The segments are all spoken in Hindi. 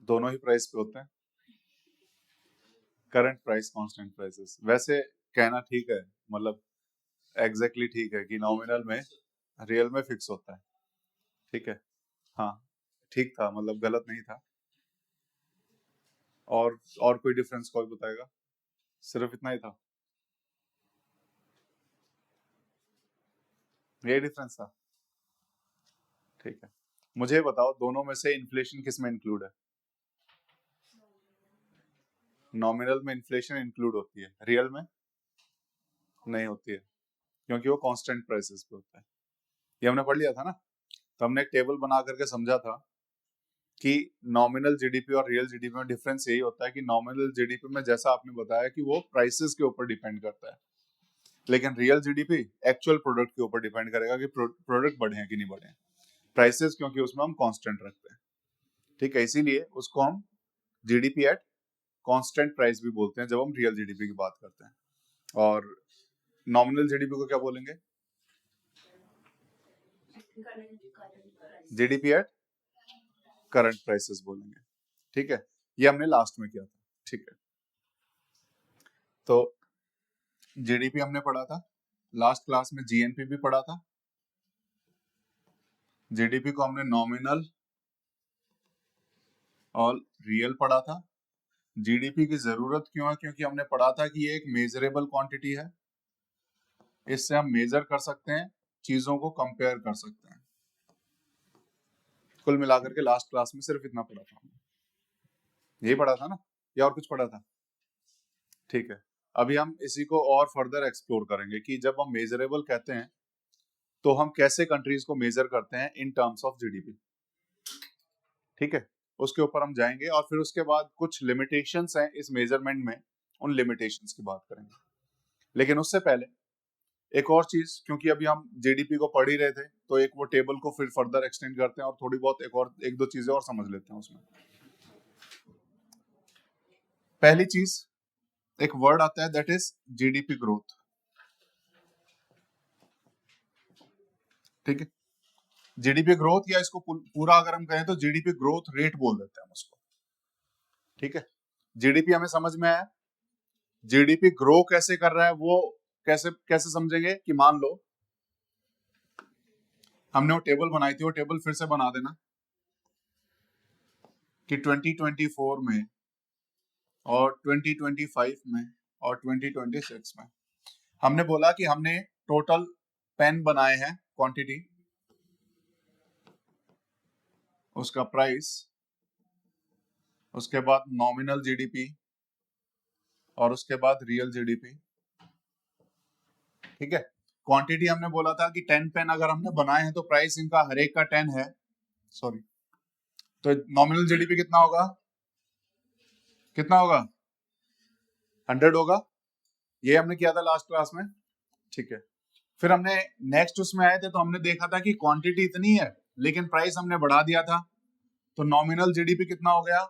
दोनों ही प्राइस पे होते हैं। करंट प्राइस, कांस्टेंट प्राइसेस, वैसे कहना ठीक है, मतलब एग्जैक्टली ठीक है कि नॉमिनल में रियल में फिक्स होता है। ठीक है, हाँ ठीक था, मतलब गलत नहीं था। और कोई डिफरेंस कोई बताएगा? सिर्फ इतना ही था, ये डिफरेंस था। ठीक है, मुझे बताओ दोनों में से इन्फ्लेशन किस में इंक्लूड है? नॉमिनल में इन्फ्लेशन इंक्लूड होती है, रियल में नहीं होती है, क्योंकि वो कांस्टेंट प्राइसेस पे होता है। ये हमने पढ़ लिया था ना, तो हमने एक टेबल बना करके समझा था कि नॉमिनल जीडीपी और रियल जीडीपी में डिफरेंस यही होता है कि नॉमिनल जीडीपी में जैसा आपने बताया कि वो प्राइसेस के ऊपर डिपेंड करता है, लेकिन रियल जीडीपी एक्चुअल प्रोडक्ट के ऊपर डिपेंड करेगा कि प्रोडक्ट बढ़े हैं कि नहीं बढ़े हैं। प्राइसेस क्योंकि उसमें हम कांस्टेंट रखते हैं। ठीक है, इसीलिए उसको हम जीडीपी एट कांस्टेंट प्राइस भी बोलते हैं जब हम रियल जीडीपी की बात करते हैं। और नॉमिनल जीडीपी को क्या बोलेंगे? जीडीपी एट करंट प्राइसेस बोलेंगे। ठीक है, ये हमने लास्ट में किया था। ठीक है, तो जीडीपी हमने पढ़ा था, लास्ट क्लास में जीएनपी भी पढ़ा था। जीडीपी को हमने नॉमिनल और रियल पढ़ा था। जीडीपी की जरूरत क्यों है? क्योंकि हमने पढ़ा था कि ये एक मेजरेबल क्वांटिटी है, इससे हम मेजर कर सकते हैं, चीजों को कंपेयर कर सकते हैं। कुल मिलाकर के लास्ट क्लास में सिर्फ इतना पढ़ा था हमने, यही पढ़ा था ना, या और कुछ पढ़ा था? ठीक है, अभी हम इसी को और फर्दर एक्सप्लोर करेंगे कि जब हम मेजरेबल कहते हैं तो हम कैसे कंट्रीज को मेजर करते हैं इन टर्म्स ऑफ जीडीपी। ठीक है, उसके ऊपर हम जाएंगे और फिर उसके बाद कुछ लिमिटेशंस हैं इस मेजरमेंट में, उन लिमिटेशंस की बात करेंगे। लेकिन उससे पहले एक और चीज, क्योंकि अभी हम जीडीपी को पढ़ ही रहे थे, तो एक वो टेबल को फिर फर्दर एक्सटेंड करते हैं और थोड़ी बहुत एक दो चीजें और समझ लेते हैं उसमें। पहली चीज, एक वर्ड आता है दैट इज जीडीपी ग्रोथ। ठीक है, जीडीपी ग्रोथ, या इसको पूरा अगर हम कहें तो जीडीपी ग्रोथ रेट बोल देते हैं हम उसको। ठीक है, जीडीपी हमें समझ में आया। जीडीपी ग्रो कैसे कर रहा है वो कैसे कैसे समझेंगे? कि मान लो हमने वो टेबल बनाई थी, वो टेबल फिर से बना देना कि 2024 में और 2025 में और 2026 में हमने बोला कि हमने टोटल पेन बनाए हैं, क्वांटिटी, उसका प्राइस, उसके बाद नॉमिनल जीडीपी और उसके बाद रियल जीडीपी। ठीक है, क्वांटिटी हमने बोला था कि 10 पेन अगर हमने बनाए हैं तो प्राइस इनका हर एक का 10 है, सॉरी, तो नॉमिनल जीडीपी कितना होगा? कितना होगा? 100 होगा। ये हमने किया था लास्ट क्लास में। ठीक है, फिर हमने नेक्स्ट उसमें आए थे तो हमने देखा था कि क्वांटिटी इतनी है लेकिन प्राइस हमने बढ़ा दिया था, तो नॉमिनल जीडीपी कितना हो गया?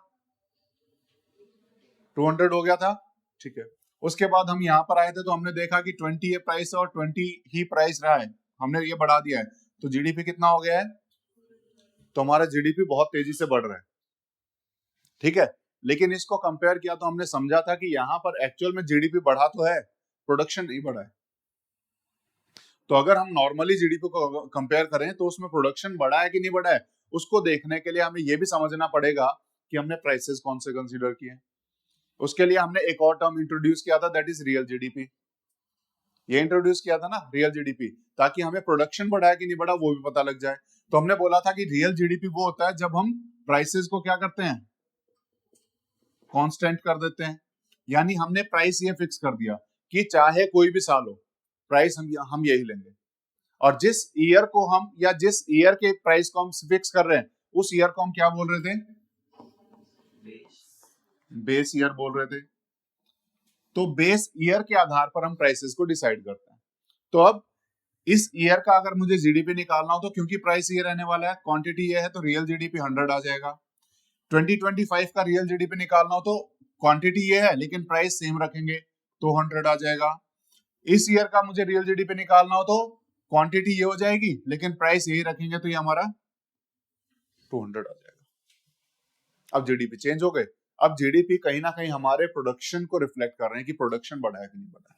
200 हो गया था। ठीक है, उसके बाद हम यहाँ पर आए थे तो हमने देखा कि 20 ये प्राइस और 20 ही प्राइस रहा है, हमने ये बढ़ा दिया है, तो जीडीपी कितना हो गया है? तो हमारा जीडीपी बहुत तेजी से बढ़ रहा है। ठीक है, लेकिन इसको कंपेयर किया तो हमने समझा था कि यहाँ पर एक्चुअल में जीडीपी बढ़ा तो है, प्रोडक्शन नहीं बढ़ा है। तो अगर हम नॉर्मली जीडीपी को कंपेयर करें तो उसमें प्रोडक्शन बढ़ा है कि नहीं बढ़ा है, उसको देखने के लिए हमें यह भी समझना पड़ेगा कि हमने प्राइसेस कौन से कंसीडर किए। उसके लिए हमने एक और टर्म इंट्रोड्यूस किया था, दैट इज रियल जीडीपी। ये इंट्रोड्यूस किया था ना, रियल जीडीपी, ताकि हमें प्रोडक्शन बढ़ा है कि नहीं बढ़ा वो भी पता लग जाए। तो हमने बोला था कि रियल जीडीपी वो होता है जब हम प्राइसेस को क्या करते हैं? कांस्टेंट कर देते हैं। यानी हमने प्राइस ये फिक्स कर दिया कि चाहे कोई भी साल हो, प्राइस हम यही लेंगे, और जिस ईयर को हम, या जिस ईयर के प्राइस को हम फिक्स कर रहे हैं उस ईयर को हम क्या बोल रहे थे? बेस ईयर बोल रहे थे। तो बेस ईयर के आधार पर हम प्राइसेस को डिसाइड करते हैं। तो अब इस ईयर का अगर मुझे जीडीपी निकालना हो तो क्योंकि प्राइस ये रहने वाला है, क्वांटिटी ये है, तो रियल जीडीपी 100 आ जाएगा। 2025 का रियल जीडीपी निकालना हो तो क्वांटिटी ये है लेकिन प्राइस सेम रखेंगे तो 100 आ जाएगा। इस ईयर का मुझे रियल जीडीपी निकालना हो तो क्वांटिटी ये हो जाएगी लेकिन प्राइस यही रखेंगे तो ये हमारा 200 आ जाएगा। अब जीडीपी चेंज हो गए। अब जीडीपी कहीं ना कहीं हमारे प्रोडक्शन को रिफ्लेक्ट कर रहे हैं कि प्रोडक्शन बढ़ा है कि नहीं बढ़ा है।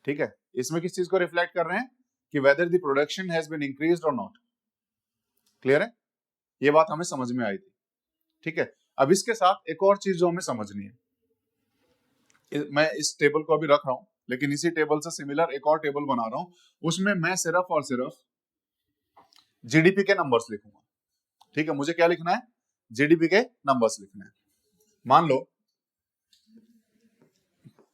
ठीक है, इसमें किस चीज को रिफ्लेक्ट कर रहे हैं कि whether the production has been increased और नॉट। क्लियर है, ये बात हमें समझ में आई थी। ठीक है, अब इसके साथ एक और चीज जो हमें समझनी है, मैं इस टेबल को अभी रख रहा हूं, लेकिन इसी टेबल से सिमिलर एक और टेबल बना रहा हूं, उसमें मैं सिर्फ और सिर्फ जीडीपी के नंबर्स लिखूंगा। ठीक है, मुझे क्या लिखना है, जीडीपी के नंबर्स लिखना है। मान लो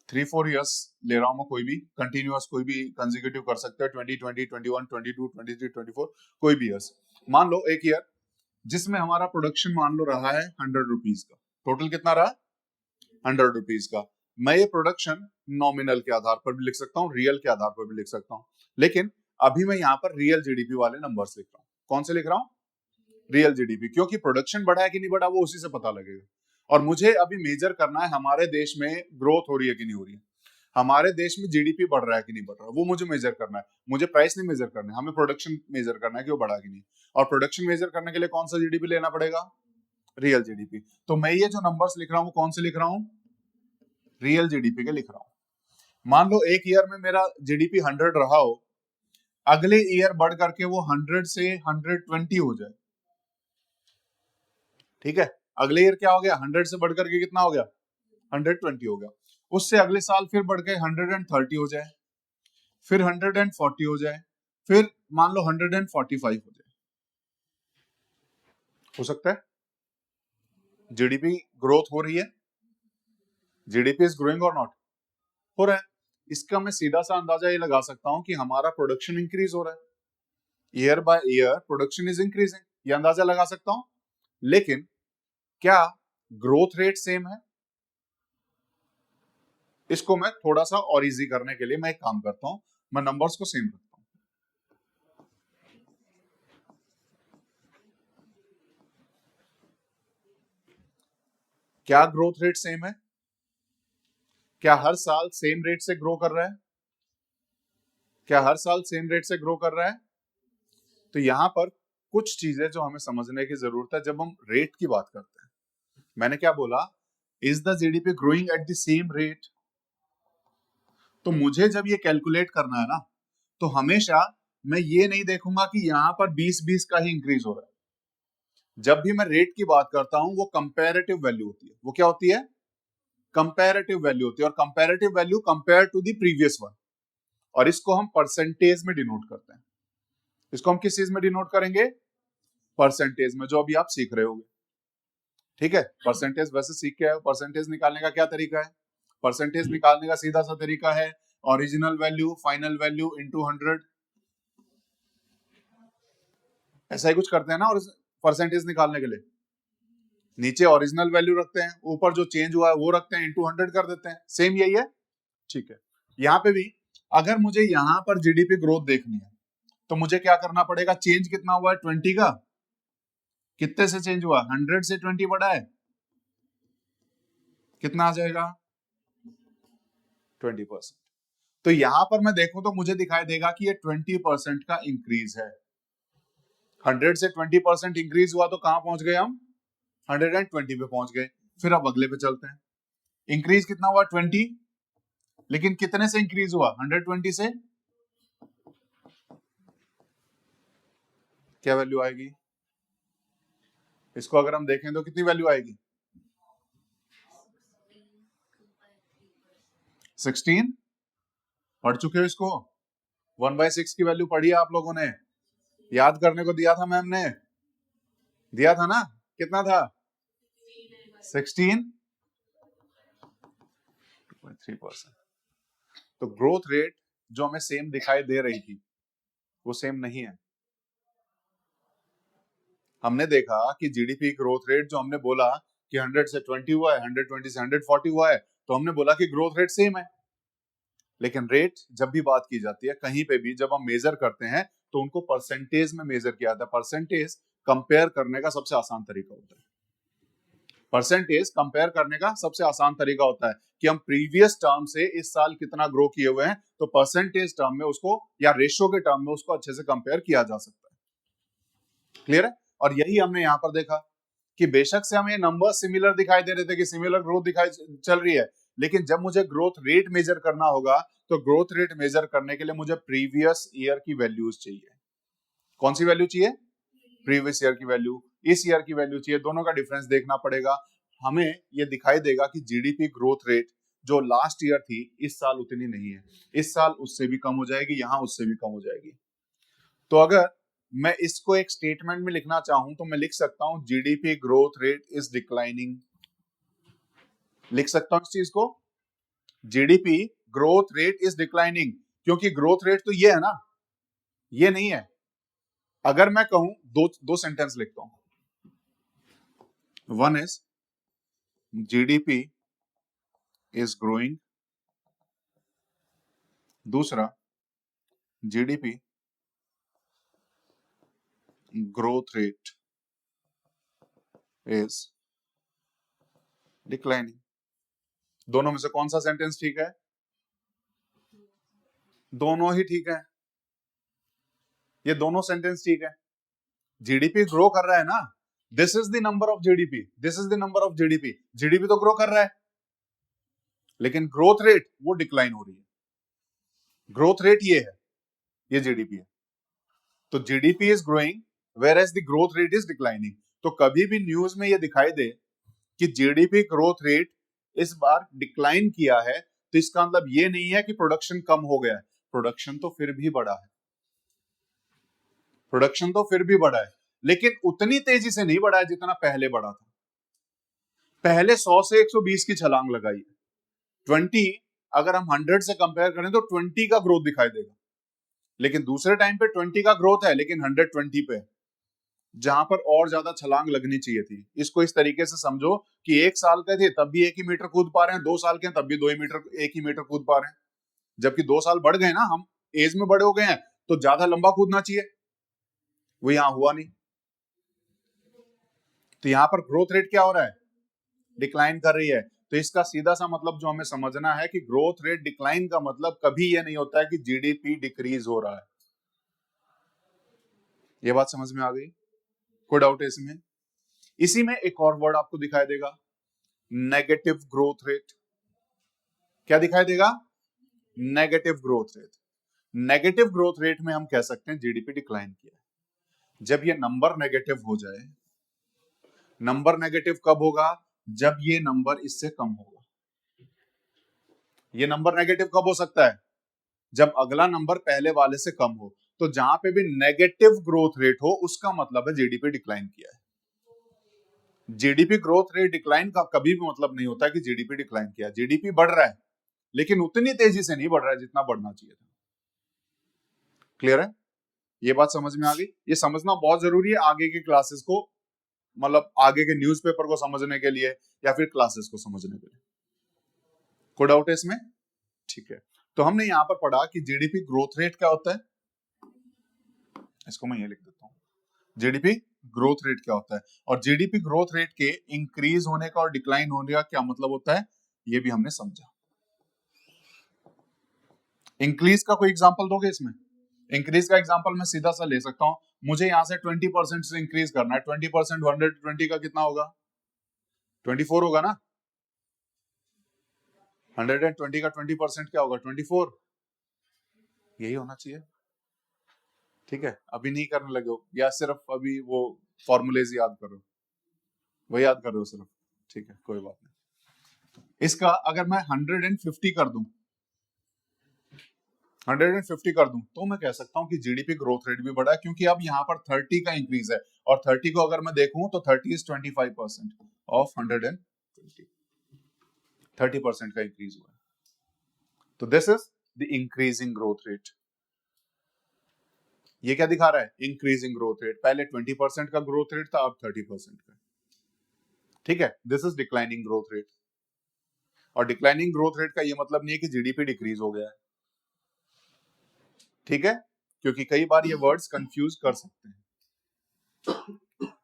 3-4 इयर्स ले रहा हूं मैं, कोई भी कंटिन्यूअस, कोई भी कंसेक्यूटिव कर सकते हैं, 2020, 21, 22, 23, 24, कोई भी इयर्स। मान लो एक ईयर जिसमें हमारा प्रोडक्शन मान लो रहा है 100 रुपीज का, टोटल कितना रहा, 100 रुपीज का। मैं ये प्रोडक्शन नॉमिनल के आधार पर भी लिख सकता हूँ, रियल के आधार पर भी लिख सकता हूँ, लेकिन अभी मैं यहाँ पर रियल जीडीपी वाले नंबर्स लिख रहा हूँ। कौन से लिख रहा हूँ, रियल जीडीपी, क्योंकि प्रोडक्शन बढ़ा है कि नहीं बढ़ा वो उसी से पता लगेगा। और मुझे अभी मेजर करना है हमारे देश में ग्रोथ हो रही है कि नहीं हो रही है, हमारे देश में जीडीपी बढ़ रहा है कि नहीं बढ़ रहा है, वो मुझे मेजर करना है। मुझे प्राइस नहीं मेजर करना है, हमें प्रोडक्शन मेजर करना है कि वो बढ़ा कि नहीं। और प्रोडक्शन मेजर करने के लिए कौन सा जीडीपी लेना पड़ेगा, रियल जीडीपी। तो मैं ये जो नंबर्स लिख रहा हूँ कौन से लिख रहा हूँ, रियल जीडीपी के लिख रहा हूँ। मान लो एक ईयर में मेरा जीडीपी 100 रहा हो, अगले ईयर बढ़ करके वो 100 से 120 हो जाए। ठीक है, अगले ईयर क्या हो गया, 100 से बढ़ करके कितना हो गया, 120 हो गया। उससे अगले साल फिर बढ़ के 130 हो जाए, फिर 140 हो जाए, फिर मान लो 145 हो जाए। हो सकता है जीडीपी ग्रोथ हो रही है, जीडीपी इज ग्रोइंग और नॉट, हो रहा है। इसका मैं सीधा सा अंदाजा ये लगा सकता हूं कि हमारा प्रोडक्शन इंक्रीज हो रहा है, year by year production is increasing, ये अंदाजा लगा सकता हूं। लेकिन क्या ग्रोथ रेट सेम है, इसको मैं थोड़ा सा और इजी करने के लिए मैं एक काम करता हूं, मैं नंबर्स को सेम रखता हूं। क्या ग्रोथ रेट सेम है, क्या हर साल सेम रेट से ग्रो कर रहा है, क्या हर साल सेम रेट से ग्रो कर रहा है। तो यहां पर कुछ चीजें जो हमें समझने की जरूरत है जब हम रेट की बात करते हैं। मैंने क्या बोला, is the GDP growing at the same rate. तो मुझे जब ये कैलकुलेट करना है ना, तो हमेशा मैं ये नहीं देखूंगा कि यहां पर 20-20 का ही इंक्रीज हो रहा है। जब भी मैं रेट की बात करता हूं वो कंपैरेटिव वैल्यू होती है। वो क्या होती है, कंपैरेटिव वैल्यू होती है, और comparative value compare to the previous one. और इसको हम परसेंटेज में डिनोट करते हैं। इसको हम किस चीज में डिनोट करेंगे, परसेंटेज में, जो अभी आप सीख रहे होगे। ठीक है, परसेंटेज वैसे सीख के आए हो। परसेंटेज निकालने का क्या तरीका है, परसेंटेज निकालने का सीधा सा तरीका है original value final value into 100, ऐसा ही कुछ करते हैं ना। और परसेंटेज निकालने के लिए नीचे ओरिजिनल वैल्यू रखते हैं, ऊपर जो चेंज हुआ है वो रखते हैं, इनटू 100 कर देते हैं। सेम यही है। ठीक है, यहाँ पे भी अगर मुझे यहाँ पर जीडीपी ग्रोथ देखनी है तो मुझे क्या करना पड़ेगा, चेंज कितना हुआ है 20 का, कितने से चेंज हुआ, 100 से 20 बढ़ा है, कितना आ जाएगा 20%। तो यहां पर मैं देखूं तो मुझे दिखाई देगा कि ये 20% का इंक्रीज है। 100 से 20% इंक्रीज हुआ तो कहां पहुंच गए हम, 120 पे पहुंच गए। फिर अब अगले पे चलते हैं, इंक्रीज कितना हुआ 20, लेकिन कितने से इंक्रीज हुआ 120 से, क्या वैल्यू आएगी, इसको अगर हम देखें तो कितनी वैल्यू आएगी, 16। पढ़ चुके हो इसको, 1/6 की वैल्यू पढ़ी है आप लोगों ने, याद करने को दिया था मैम ने, दिया था ना, कितना था 16.3%। तो ग्रोथ रेट जो हमें सेम दिखाई दे रही थी वो सेम नहीं है। हमने देखा कि जीडीपी ग्रोथ रेट जो हमने बोला कि 100 से 20 हुआ है, 120 से 140 हुआ है, तो हमने बोला कि ग्रोथ रेट सेम है। लेकिन रेट जब भी बात की जाती है कहीं पे भी, जब हम मेजर करते हैं तो उनको परसेंटेज में मेजर किया जाता है। परसेंटेज कंपेयर करने का सबसे आसान तरीका होता है, परसेंटेज कंपेयर करने का सबसे आसान तरीका होता है कि हम प्रीवियस टर्म से इस साल कितना ग्रो किए हुए हैं, तो परसेंटेज टर्म में उसको या रेशियो के टर्म में उसको अच्छे से कंपेयर किया जा सकता है। क्लियर है, और यही हमने यहां पर देखा कि बेशक से हमें नंबर सिमिलर दिखाई दे रहे थे कि सिमिलर ग्रोथ दिखाई चल रही है, लेकिन जब मुझे ग्रोथ रेट मेजर करना होगा तो ग्रोथ रेट मेजर करने के लिए मुझे प्रीवियस ईयर की वैल्यूज चाहिए। कौन सी वैल्यू चाहिए? प्रीवियस ईयर की वैल्यू, इस ईयर की वैल्यू चाहिए, दोनों का डिफरेंस देखना पड़ेगा। हमें ये दिखाई देगा कि जीडीपी ग्रोथ रेट जो लास्ट ईयर थी इस साल उतनी नहीं है, इस साल उससे भी कम हो जाएगी, यहां उससे भी कम हो जाएगी। तो अगर मैं इसको एक स्टेटमेंट में लिखना चाहूं तो मैं लिख सकता हूं GDP growth rate is declining. लिख सकता हूं इस चीज को, GDP growth rate is declining, क्योंकि ग्रोथ रेट तो ये है ना, ये नहीं है। अगर मैं कहूं, दो सेंटेंस लिखता हूं, one is GDP is growing, दूसरा GDP growth rate is declining. दोनों में से कौन सा सेंटेंस ठीक है? दोनों ही ठीक है, ये दोनों सेंटेंस ठीक है। जीडीपी ग्रो कर रहा है ना, this is the number of GDP, this is the number of GDP, GDP तो ग्रो कर रहा है, लेकिन ग्रोथ रेट वो डिक्लाइन हो रही है। ग्रोथ रेट ये है, ये जीडीपी है। तो GDP is growing whereas the growth rate is declining. तो कभी भी न्यूज में ये दिखाई दे कि जीडीपी ग्रोथ रेट इस बार डिक्लाइन किया है, तो इसका मतलब ये नहीं है कि प्रोडक्शन कम हो गया है, प्रोडक्शन तो फिर भी बढ़ा है, प्रोडक्शन तो फिर भी बढ़ा है, लेकिन उतनी तेजी से नहीं बढ़ा है जितना पहले बढ़ा था। पहले 100 से 120 की छलांग लगाई है, 20 अगर हम 100 से कंपेयर करें तो 20 का ग्रोथ दिखाई देगा, लेकिन दूसरे टाइम पे 20 का ग्रोथ है लेकिन 120 पे, जहां पर और ज्यादा छलांग लगनी चाहिए थी। इसको इस तरीके से समझो कि 1 साल के थे तब भी 1 ही मीटर कूद पा रहे हैं, 2 साल के हैं तब भी 2 ही मीटर 1 ही मीटर कूद पा रहे हैं, जबकि 2 साल बढ़ गए ना, हम एज में बड़े हो गए हैं, तो ज्यादा लंबा कूदना चाहिए, वो यहां हुआ नहीं। तो यहां पर ग्रोथ रेट क्या हो रहा है? डिक्लाइन कर रही है। तो इसका सीधा सा मतलब जो हमें समझना है कि ग्रोथ रेट डिक्लाइन का मतलब कभी यह नहीं होता है कि जीडीपी डिक्रीज हो रहा है। ये बात समझ में आ गई? कोई डाउट है इसमें? इसी में एक और वर्ड आपको दिखाई देगा, नेगेटिव ग्रोथ रेट। क्या दिखाई देगा? Negative growth rate. Negative growth rate में हम कह सकते हैं जीडीपी डिक्लाइन किया है। जब ये नंबर नेगेटिव हो जाए, नंबर नेगेटिव कब होगा? जब ये नंबर इससे कम होगा। ये नंबर नेगेटिव कब हो सकता है? जब अगला नंबर पहले वाले से कम हो। तो जहां पे भी नेगेटिव ग्रोथ रेट हो उसका मतलब है जीडीपी डिक्लाइन किया है। जीडीपी ग्रोथ रेट डिक्लाइन का कभी भी मतलब नहीं होता कि जीडीपी डिक्लाइन किया। जीडीपी बढ़ रहा है लेकिन उतनी तेजी से नहीं बढ़ रहा है जितना बढ़ना चाहिए था। क्लियर है? ये बात समझ में आ गई? ये समझना बहुत जरूरी है आगे की क्लासेस को, मतलब आगे के न्यूज़पेपर को समझने के लिए या फिर क्लासेस को समझने के लिए। कोई डाउट है इसमें? ठीक है, तो हमने यहां पर पढ़ा कि जीडीपी ग्रोथ रेट क्या होता है, इसको मैं ये लिख देता हूं, जीडीपी ग्रोथ रेट क्या होता है, और जीडीपी ग्रोथ रेट के इंक्रीज होने का और डिक्लाइन होने का क्या मतलब होता है ये भी हमने समझा। इंक्रीज का कोई एग्जांपल दोगे इसमें? इंक्रीज का एग्जांपल मैं सीधा सा ले सकता हूं, मुझे यहां से 20% से इंक्रीज करना है, 20% 120 का कितना होगा? 24 होगा ना। 120 का 20% क्या होगा? 24, यही होना चाहिए। ठीक है, अभी नहीं करने लगे हो या सिर्फ अभी वो फॉर्मूलेज याद करो, वो याद कर रहे हो सिर्फ? ठीक है, कोई बात नहीं। इसका अगर मैं 150 कर दूं, 150 कर दूं तो मैं कह सकता हूं कि जीडीपी ग्रोथ रेट भी बढ़ा है, क्योंकि अब यहां पर 30 का इंक्रीज है, और 30 को अगर मैं देखूं तो 30 इज 25% ऑफ 120, 30% का इंक्रीज हुआ है। तो this is the increasing growth rate. ये क्या दिखा रहा है? Increasing growth rate. पहले 20% का ग्रोथ रेट था, अब 30% का। ठीक है, this is declining growth rate. और डिक्लाइनिंग ग्रोथ रेट का ये मतलब नहीं है कि जीडीपी डिक्रीज हो गया है। ठीक है, क्योंकि कई बार ये वर्ड्स कंफ्यूज कर सकते हैं।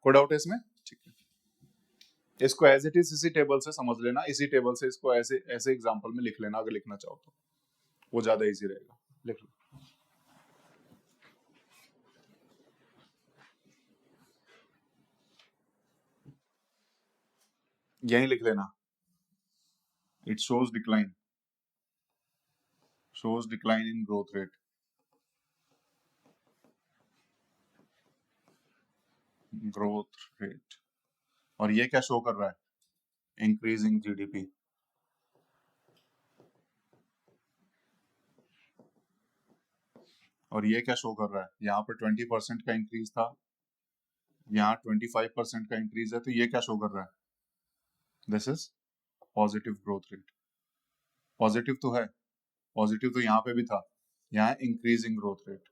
कोई डाउट है इसमें? ठीक है, इसको एज इट इज इसी टेबल से समझ लेना, इसी टेबल से इसको ऐसे ऐसे एग्जांपल में लिख लेना, अगर लिखना चाहो तो वो ज्यादा इजी रहेगा। लिख लो। यही लिख लेना, it shows decline in growth rate. और ये क्या शो कर रहा है? Increasing GDP. और ये क्या शो कर रहा है? यहाँ पर 20% का इंक्रीज था, यहाँ 25% का इंक्रीज है, तो ये क्या शो कर रहा है? This is positive growth rate. Positive तो है, पॉजिटिव तो यहाँ पे भी था, यहाँ इंक्रीजिंग ग्रोथ रेट।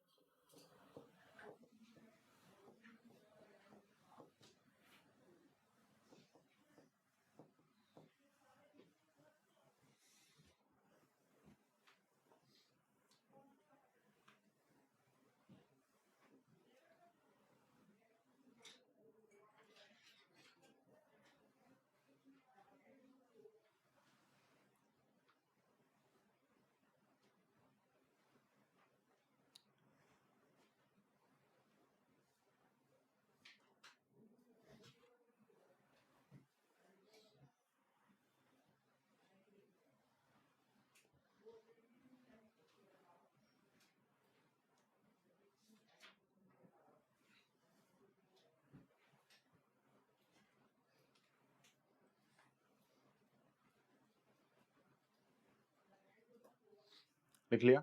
लिख लिया?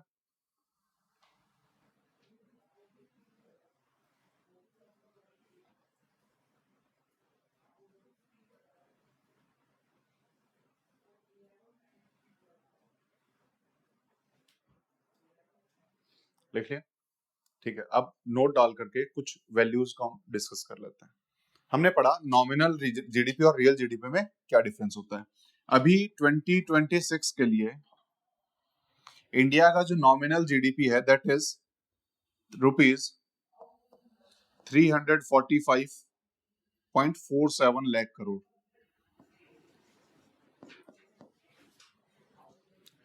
लिख लिया? ठीक है, अब नोट डाल करके कुछ वैल्यूज को हम डिस्कस कर लेते हैं। हमने पढ़ा नॉमिनल जीडीपी और रियल जीडीपी में क्या डिफरेंस होता है। अभी 2026 के लिए इंडिया का जो नॉमिनल जीडीपी है that is rupees 345.47 lakh crore.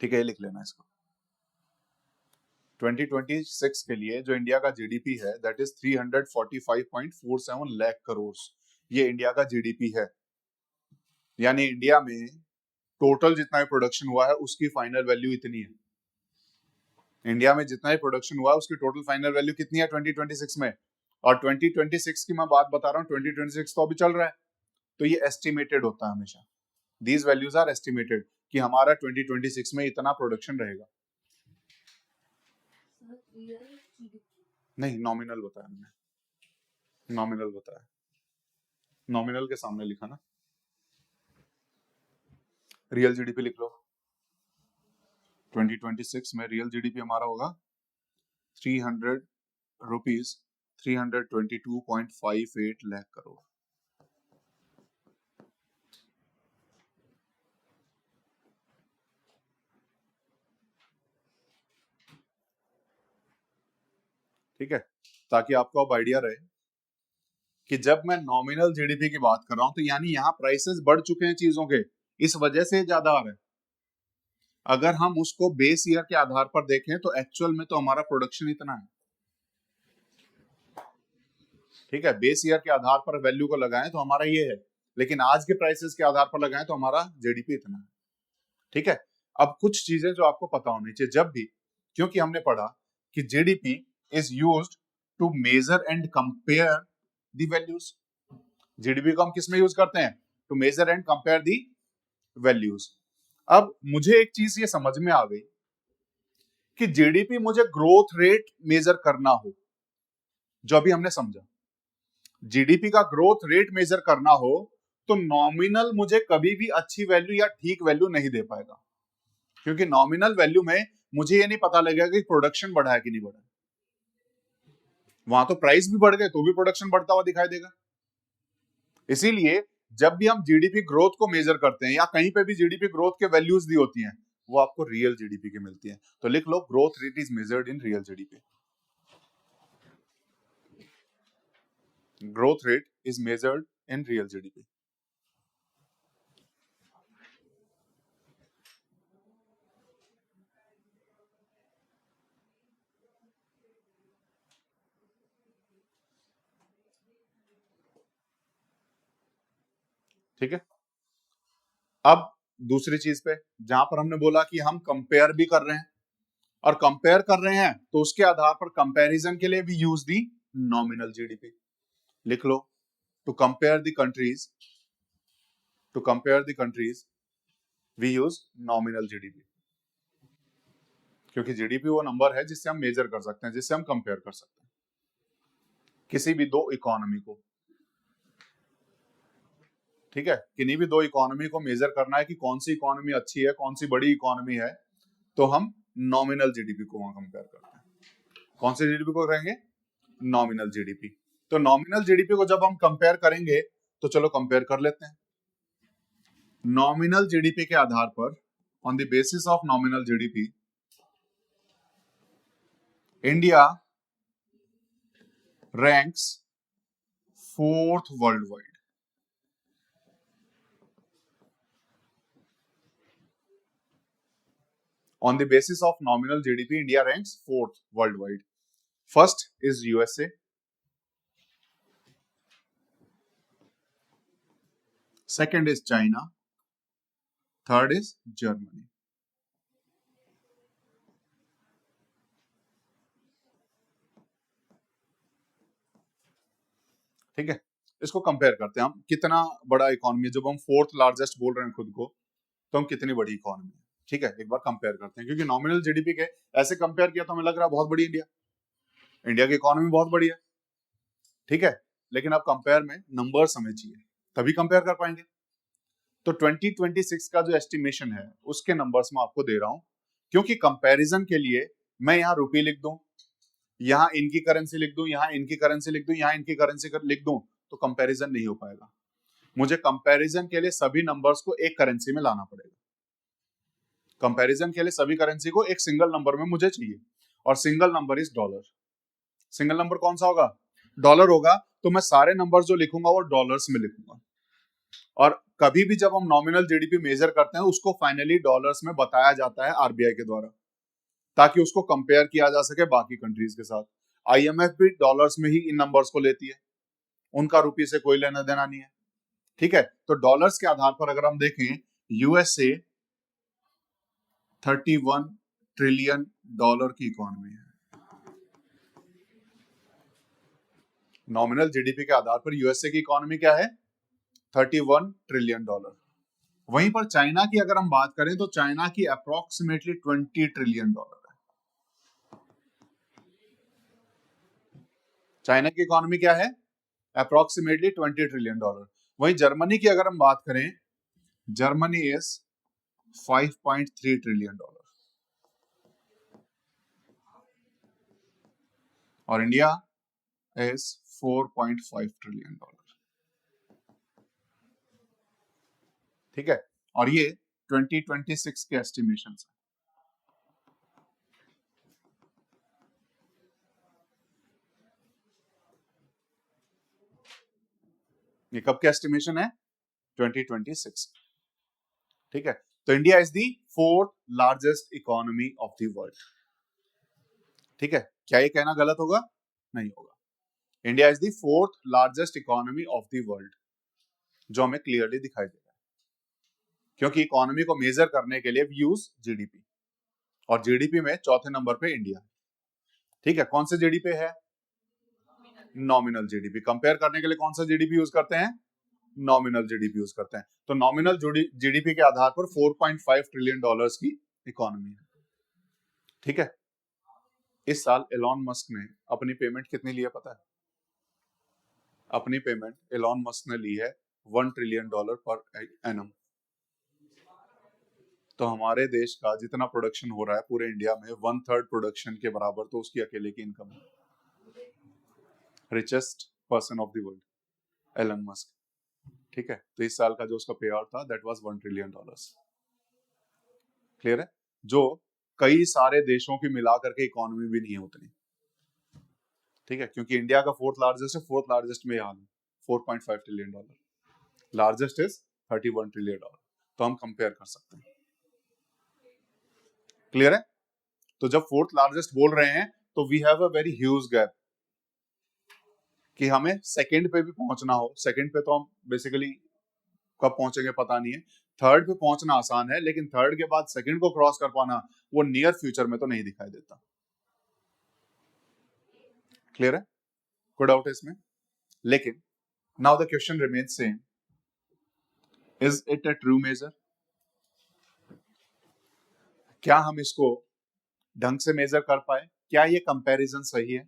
ठीक है, ये लिख लेना इसको। 2026 के लिए जो इंडिया का जीडीपी है दैट इज 345.47 लाख करोड़। ये इंडिया का जीडीपी है, यानी इंडिया में टोटल जितना भी प्रोडक्शन हुआ है उसकी फाइनल वैल्यू इतनी है। इंडिया में जितना ही प्रोडक्शन हुआ है उसकी टोटल फाइनल वैल्यू कितनी है 2026 में। और 2026 की मैं बात बता रहा हूँ, 2026 तो अभी चल रहा है, तो ये एस्टिमेटेड होता है हमेशा। दीज वैल्यूज आर एस्टिमेटेड कि हमारा 2026 में इतना प्रोडक्शन रहेगा। नहीं, नॉमिनल बताया मैंने, नॉमिनल बताया, नॉमिनल के सामने लिखा ना। रियल जीडीपी लिख लो। 2026 में रियल जीडीपी हमारा होगा 300 रुपीज 322.58 लाख करोड़। ठीक है, ताकि आपको अब आइडिया रहे कि जब मैं नॉमिनल जीडीपी की बात कर रहा हूं तो यानी यहाँ प्राइसेस बढ़ चुके हैं चीजों के, इस वजह से ज्यादा आ रहा है। अगर हम उसको बेस ईयर के आधार पर देखें तो एक्चुअल में तो हमारा प्रोडक्शन इतना है। ठीक है, बेस ईयर के आधार पर वैल्यू को लगाएं तो हमारा ये है, लेकिन आज के प्राइसेस के आधार पर लगाएं तो हमारा जीडीपी इतना है। ठीक है, अब कुछ चीजें जो आपको पता होनी चाहिए जब भी, क्योंकि हमने पढ़ा कि GDP is used to measure and compare the values. GDP को हम किस में यूज करते हैं? To measure and compare the values. अब मुझे एक चीज ये समझ में आ गई कि जीडीपी मुझे ग्रोथ रेट मेजर करना हो, जो अभी हमने समझा, जीडीपी का ग्रोथ रेट मेजर करना हो तो नॉमिनल मुझे कभी भी अच्छी वैल्यू या ठीक वैल्यू नहीं दे पाएगा, क्योंकि नॉमिनल वैल्यू में मुझे ये नहीं पता लगेगा कि प्रोडक्शन बढ़ा है कि नहीं बढ़ा। वहां तो प्राइस भी बढ़ गए तो भी प्रोडक्शन बढ़ता हुआ दिखाई देगा। इसीलिए जब भी हम जीडीपी ग्रोथ को मेजर करते हैं या कहीं पे भी जीडीपी ग्रोथ के वैल्यूज दी होती हैं वो आपको रियल जीडीपी की मिलती है। तो लिख लो, growth rate is measured in real GDP. Growth rate is measured in real GDP. ठीक है, अब दूसरी चीज पे, जहां पर हमने बोला कि हम कंपेयर भी कर रहे हैं, और कंपेयर कर रहे हैं तो उसके आधार पर कंपैरिजन के लिए भी यूज दी नॉमिनल जीडीपी। लिख लो, to compare the countries, to compare the countries we use nominal GDP, क्योंकि जीडीपी वो नंबर है जिससे हम मेजर कर सकते हैं, जिससे हम कंपेयर कर सकते हैं किसी भी दो इकोनॉमी को। ठीक है, किन्हीं भी दो इकोनॉमी को मेजर करना है कि कौन सी इकोनॉमी अच्छी है, कौन सी बड़ी इकोनॉमी है, तो हम नॉमिनल जीडीपी को वहां कंपेयर करते हैं। कौन से जीडीपी को करेंगे? Nominal GDP. तो नॉमिनल जीडीपी को जब हम कंपेयर करेंगे तो चलो कंपेयर कर लेते हैं। नॉमिनल जीडीपी के आधार पर, on the basis of nominal GDP, India ranks 4th world wide. On the basis of nominal GDP, India ranks 4th worldwide. First is USA. Second is China. Third is Germany. ठीक है, इसको कंपेयर करते हैं हम, कितना बड़ा इकोनॉमी है। जब हम 4th लार्जेस्ट बोल रहे हैं खुद को, तो हम कितनी बड़ी इकोनॉमी है। ठीक है, एक बार कंपेयर करते हैं, क्योंकि नॉमिनल जीडीपी के ऐसे कंपेयर किया तो हमें लग रहा है बहुत बड़ी इंडिया की इकोनॉमी बहुत बड़ी है। ठीक है, लेकिन अब कंपेयर में नंबर्स हमें चाहिए, तभी कंपेयर कर पाएंगे। तो 2026 का जो एस्टिमेशन है उसके नंबर्स मैं आपको दे रहा हूं, क्योंकि कंपैरिजन के लिए मैं यहाँ रुपये लिख दूं, यहाँ इनकी करेंसी लिख दूं, यहाँ इनकी करेंसी लिख दूं, यहाँ इनकी करेंसी लिख दूं, तो कंपैरिजन नहीं हो पाएगा। मुझे कंपैरिजन के लिए सभी नंबर्स को एक करेंसी में लाना पड़ेगा। कंपैरिजन के लिए सभी करेंसी को एक सिंगल नंबर में मुझे चाहिए, और single number is dollar. Single number कौन सा होगा? डॉलर होगा। तो मैं सारे नंबर जो लिखूंगा वो डॉलर्स में लिखूंगा, और कभी भी जब हम नॉमिनल जीडीपी मेजर करते हैं उसको फाइनली डॉलर्स में बताया जाता है आरबीआई के द्वारा, ताकि उसको कंपेयर किया जा सके बाकी कंट्रीज के साथ। आईएमएफ भी डॉलर्स में ही इन नंबर्स को लेती है, उनका रुपये से कोई लेना देना नहीं है। ठीक है, तो डॉलर्स के आधार पर अगर हम देखें, यूएसए 31 ट्रिलियन डॉलर की इकोनॉमी है। नॉमिनल जीडीपी के आधार पर यूएसए की इकोनॉमी क्या है? 31 ट्रिलियन डॉलर। वहीं पर चाइना की अगर हम बात करें तो चाइना की अप्रोक्सीमेटली 20 ट्रिलियन डॉलर है। चाइना की इकोनॉमी क्या है? Approximately 20 trillion dollar. वहीं जर्मनी की अगर हम बात करें, जर्मनी इज 5.3 ट्रिलियन डॉलर, और इंडिया इज 4.5 ट्रिलियन डॉलर। ठीक है, और ये 2026 के एस्टिमेशन है। ये कब के एस्टिमेशन है? 2026। ठीक है, तो India is the 4th largest economy of the world. ठीक है, क्या ये कहना गलत होगा? नहीं होगा। India is the 4th largest economy of the world, जो हमें क्लियरली दिखाई दे रहा है, क्योंकि इकोनॉमी को मेजर करने के लिए वी यूज जीडीपी, और जीडीपी में चौथे नंबर पे इंडिया। ठीक है, कौन से जीडीपी है? Nominal GDP. कंपेयर करने के लिए कौन सा जीडीपी यूज करते हैं? नॉमिनल जीडीपी यूज करते हैं। तो नॉमिनल जीडीपी के आधार पर 4.5 ट्रिलियन डॉलर्स की इकोनॉमी है। ठीक है, इस साल एलॉन मस्क ने अपनी पेमेंट कितनी ली है पता है? अपनी पेमेंट एलॉन मस्क ने ली है 1 ट्रिलियन डॉलर पर एनम। तो हमारे देश का जितना प्रोडक्शन हो रहा है पूरे इंडिया में, 1/3 प्रोडक्शन के बराबर तो उसकी अकेले की इनकम है। Richest person of the world, Elon Musk. ठीक है, तो इस साल का जो उसका पे आउट था that was 1 trillion dollars. Clear है? जो कई सारे देशों की मिलाकर के इकोनॉमी भी नहीं है उतनी। ठीक है, क्योंकि इंडिया का 4th लार्जेस्ट है, 4th लार्जेस्ट में हाल 4.5 trillion dollar, largest is 31 trillion dollar. तो हम कंपेयर कर सकते हैं। क्लियर है? तो जब 4th लार्जेस्ट बोल रहे हैं तो we have a very huge gap, कि हमें सेकंड पे भी पहुंचना हो। सेकंड पे तो हम बेसिकली कब पहुंचेंगे पता नहीं है। थर्ड पे पहुंचना आसान है, लेकिन थर्ड के बाद सेकंड को क्रॉस कर पाना वो नियर फ्यूचर में तो नहीं दिखाई देता। क्लियर है? कोई डाउट है इसमें? लेकिन now the question remains same, is it a true measure? क्या हम इसको ढंग से मेजर कर पाए? क्या ये कंपैरिजन सही है?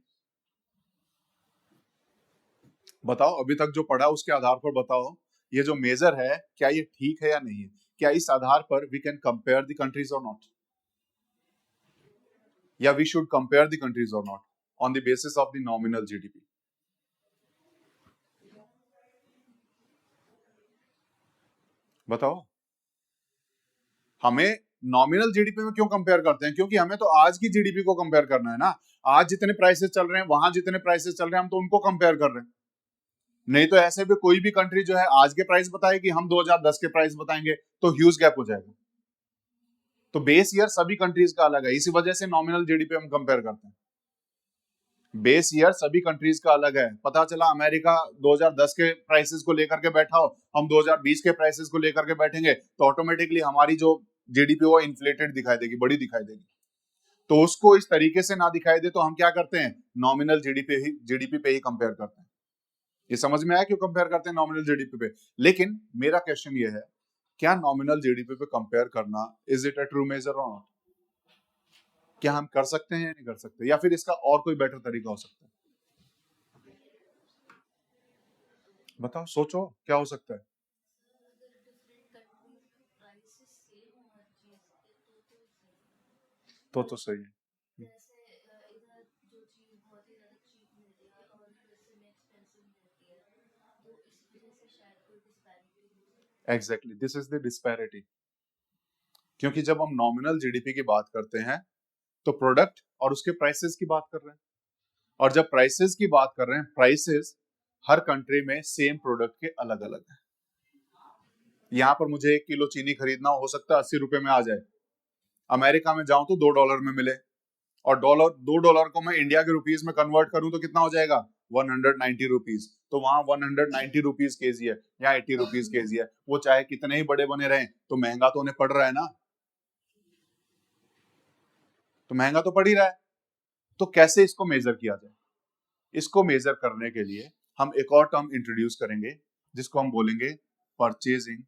बताओ, अभी तक जो पढ़ा उसके आधार पर बताओ, ये जो मेजर है क्या ये ठीक है या नहीं है? क्या इस आधार पर we can compare the countries or not, या we should compare the countries or not on the basis of the nominal GDP? बताओ, हमें नॉमिनल जीडीपी में क्यों कंपेयर करते हैं? क्योंकि हमें तो आज की जीडीपी को कंपेयर करना है ना। आज जितने प्राइसेस चल रहे हैं, वहां जितने प्राइसेस चल रहे हैं, हम तो उनको कंपेयर कर रहे हैं। नहीं तो ऐसे भी कोई भी कंट्री जो है आज के प्राइस बताएगी, हम 2010 के प्राइस बताएंगे, तो ह्यूज गैप हो जाएगा। तो बेस ईयर सभी कंट्रीज का अलग है, इसी वजह से नॉमिनल जीडीपी हम कंपेयर करते हैं। बेस ईयर सभी कंट्रीज का अलग है। पता चला अमेरिका 2010 के प्राइसेस को लेकर के बैठा हो, हम 2020 के प्राइसेस को लेकर के बैठेंगे, तो ऑटोमेटिकली हमारी जो जीडीपी वो इन्फ्लेटेड दिखाई देगी, बड़ी दिखाई देगी। तो उसको इस तरीके से ना दिखाई दे तो हम क्या करते हैं, नॉमिनल जीडीपी पे ही कंपेयर करते हैं। ये समझ में आया क्यों कंपेयर करते हैं नॉमिनल जीडीपी पे? लेकिन मेरा क्वेश्चन ये है, क्या नॉमिनल जीडीपी पे कंपेयर करना is it a true measure और नॉट? क्या हम कर सकते हैं या नहीं कर सकते, या फिर इसका और कोई बेटर तरीका हो सकता है? बताओ, सोचो क्या हो सकता है। तो सही है। Exactly, this is the disparity. क्योंकि जब हम नॉमिनल जीडीपी की बात करते हैं तो प्रोडक्ट और उसके प्राइसेस की बात कर रहे हैं, और जब प्राइसेस की बात कर रहे हैं, प्राइसेस हर कंट्री में सेम प्रोडक्ट के अलग अलग है। यहाँ पर मुझे 1 किलो चीनी खरीदना हो सकता है 80 रुपए में आ जाए, अमेरिका में जाऊं तो $2 में मिले, और $2 को मैं इंडिया के रुपीज में कन्वर्ट करूं तो कितना हो जाएगा, 190 रुपीज। तो वहां 190 रुपीज केजी है, यहाँ 80 रुपीज केजी है। वो चाहे कितने ही बड़े बने रहे, तो महंगा तो उन्हें पड़ रहा है ना, तो महंगा तो पड़ ही रहा है। तो कैसे इसको मेजर किया जाए? इसको मेजर करने के लिए हम एक और टर्म इंट्रोड्यूस करेंगे, जिसको हम बोलेंगे purchasing